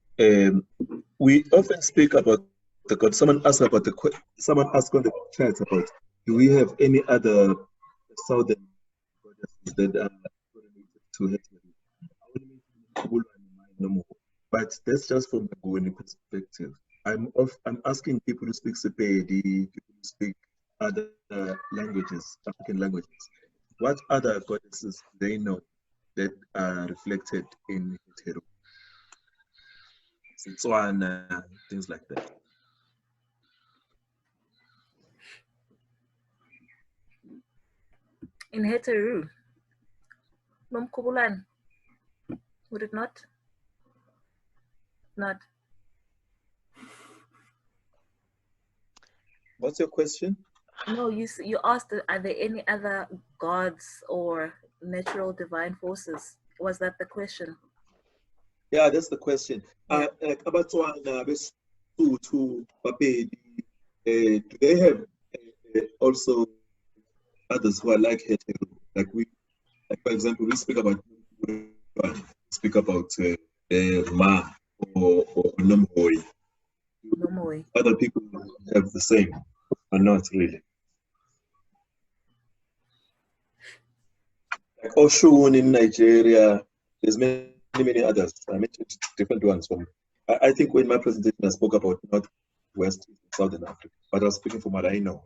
we often speak about the god. Someone asked on the chat about, do we have any other southern goddesses that are related to Heteru? But that's just from the Gweni perspective. I'm asking people who speak Sepedi, people who speak other languages, African languages. What other goddesses do they know that are reflected in Heteru? Setswana, things like that. In Heteru, Nomkubulan, would it not? Not. What's your question? No, you asked, are there any other gods or natural divine forces Was that the question? Yeah, that's the question. Abatwana beSuthu Bapedi, do they have also others who are like hetero? Like for example, we speak about Ma or Nomboy. Nomoi. Other people have the same, or not really. Like Oshun in Nigeria, there's many others. I mentioned different ones from. I think when my presentation I spoke about Northwest, Southern Africa, but I was speaking from what I know.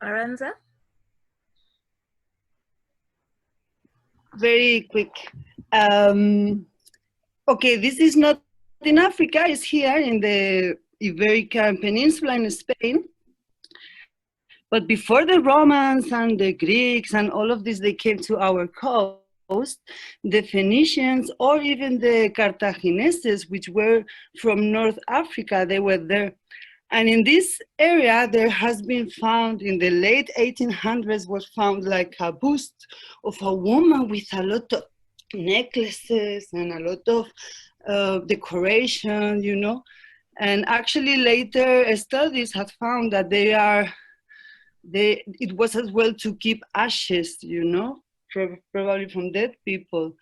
Aranza? Very quick. Okay, this is not in Africa, it's here in the Iberian Peninsula in Spain. But before the Romans and the Greeks and all of this, they came to our coast, the Phoenicians or even the Cartagineses, which were from North Africa, they were there. And in this area, there has been found in the late 1800s, was found like a bust of a woman with a lot of necklaces and a lot of decoration, you know. And actually later studies have found that it was as well to keep ashes, you know, probably from dead people.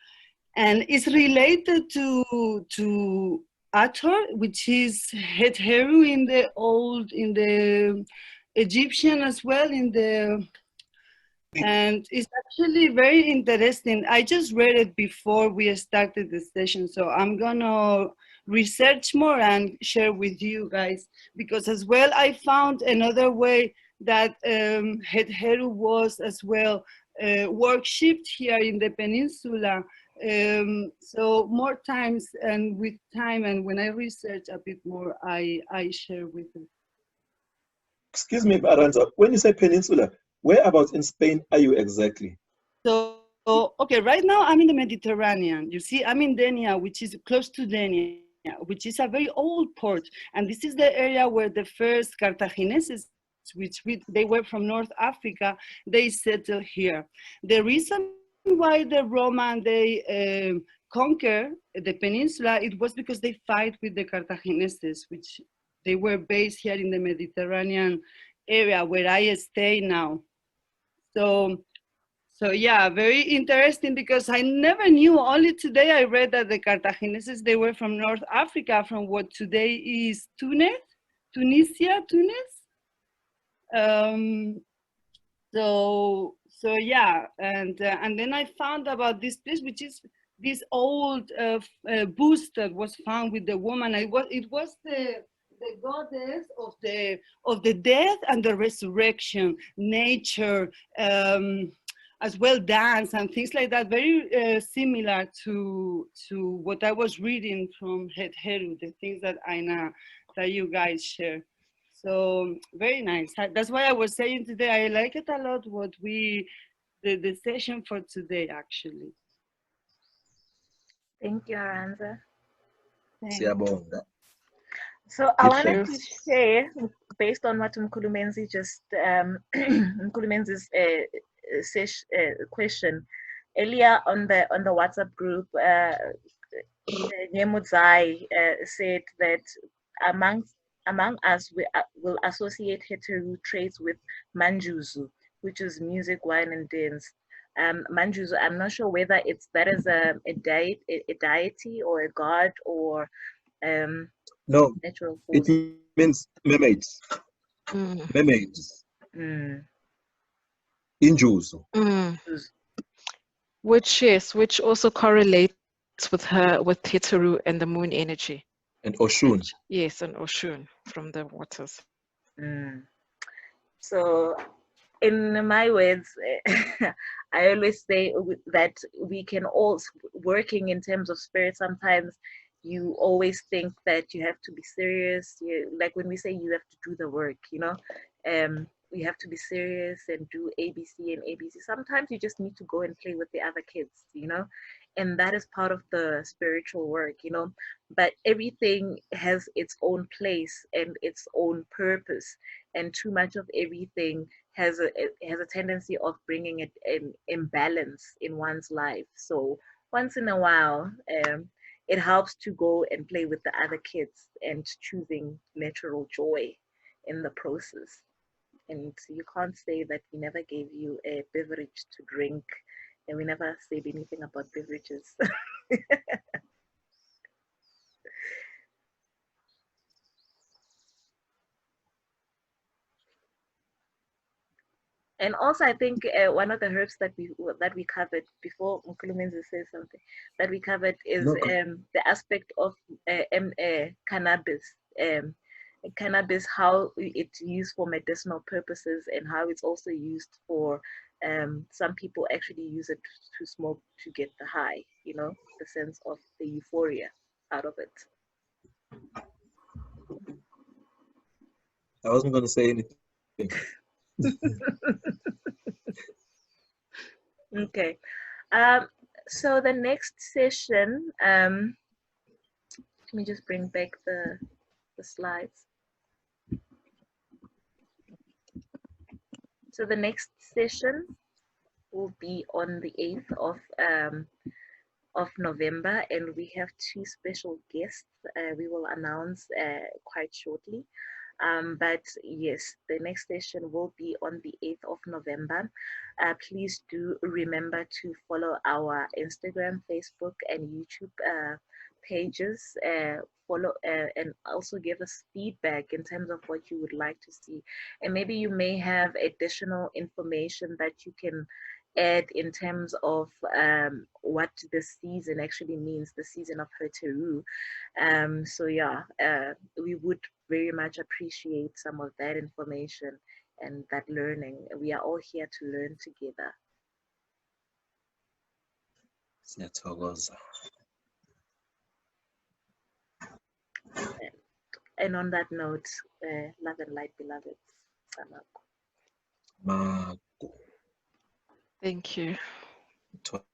And it's related to Ator, which is Het Heru in the Egyptian as well, and it's actually very interesting. I just read it before we started the session, so I'm gonna research more and share with you guys, because as well I found another way that Het Heru was as well worshipped here in the peninsula. So more times, and with time and when I research a bit more, I share with you. Excuse me, Aranza, when you say peninsula, whereabouts in Spain are you exactly? So, okay, right now I'm in the Mediterranean. You see, I'm in Denia, which is close to Denia, which is a very old port. And this is the area where the first Cartagineses, they were from North Africa, they settled here. The reason why the Roman, they conquer the peninsula, it was because they fight with the Cartagineses, which they were based here in the Mediterranean area where I stay now. So yeah, very interesting, because I never knew, only today I read that the Cartagineses, they were from North Africa, from what today is Tunisia. So yeah, and then I found about this place, which is this old bust that was found with the woman. It was the goddess of the death and the resurrection, nature, as well dance and things like that. Very similar to what I was reading from Het Heru, the things that that you guys share. So very nice. That's why I was saying today, I like it a lot, the session for today, actually. Thank you, Aranza. So Good I wanted thanks. to share, based on what Menzi just, Menzi's question earlier on the WhatsApp group. Nyemudzai said that among us, we will associate heteru traits with manjuzu, which is music, wine, and dance. Manjuzu, I'm not sure whether that is a deity or a god or no, natural force. it means mermaids. Mermaids. Injuzu. Which also correlates with Heteru and the moon energy. And Oshun. Yes, and Oshun from the waters. So in my words, I always say that we can all, working in terms of spirit, sometimes you always think that you have to be serious. Like when we say you have to do the work, you know, you have to be serious and do ABC and ABC. Sometimes you just need to go and play with the other kids, you know, and that is part of the spiritual work, you know. But everything has its own place and its own purpose, and too much of everything has a tendency of bringing an imbalance in one's life. So once in a while, it helps to go and play with the other kids and choosing natural joy in the process. And you can't say that we never gave you a beverage to drink and we never said anything about beverages. And also, I think one of the herbs that we covered before Menzi says something that we covered is No, the aspect of cannabis. Cannabis, how it's used for medicinal purposes and how it's also used for some people actually use it to smoke to get the high, you know, the sense of the euphoria out of it. I wasn't going to say anything. Okay. So the next session, let me just bring back the slides. So the next session will be on the 8th of November, and we have 2 special guests we will announce quite shortly. But yes, the next session will be on the 8th of November. Please do remember to follow our Instagram, Facebook, and YouTube pages. Follow and also give us feedback in terms of what you would like to see. And maybe you may have additional information that you can add in terms of what the season actually means, the season of Heteru. So yeah, we would very much appreciate some of that information and that learning. We are all here to learn together. And on that note, love and light, beloveds. Ma- Thank you. Top.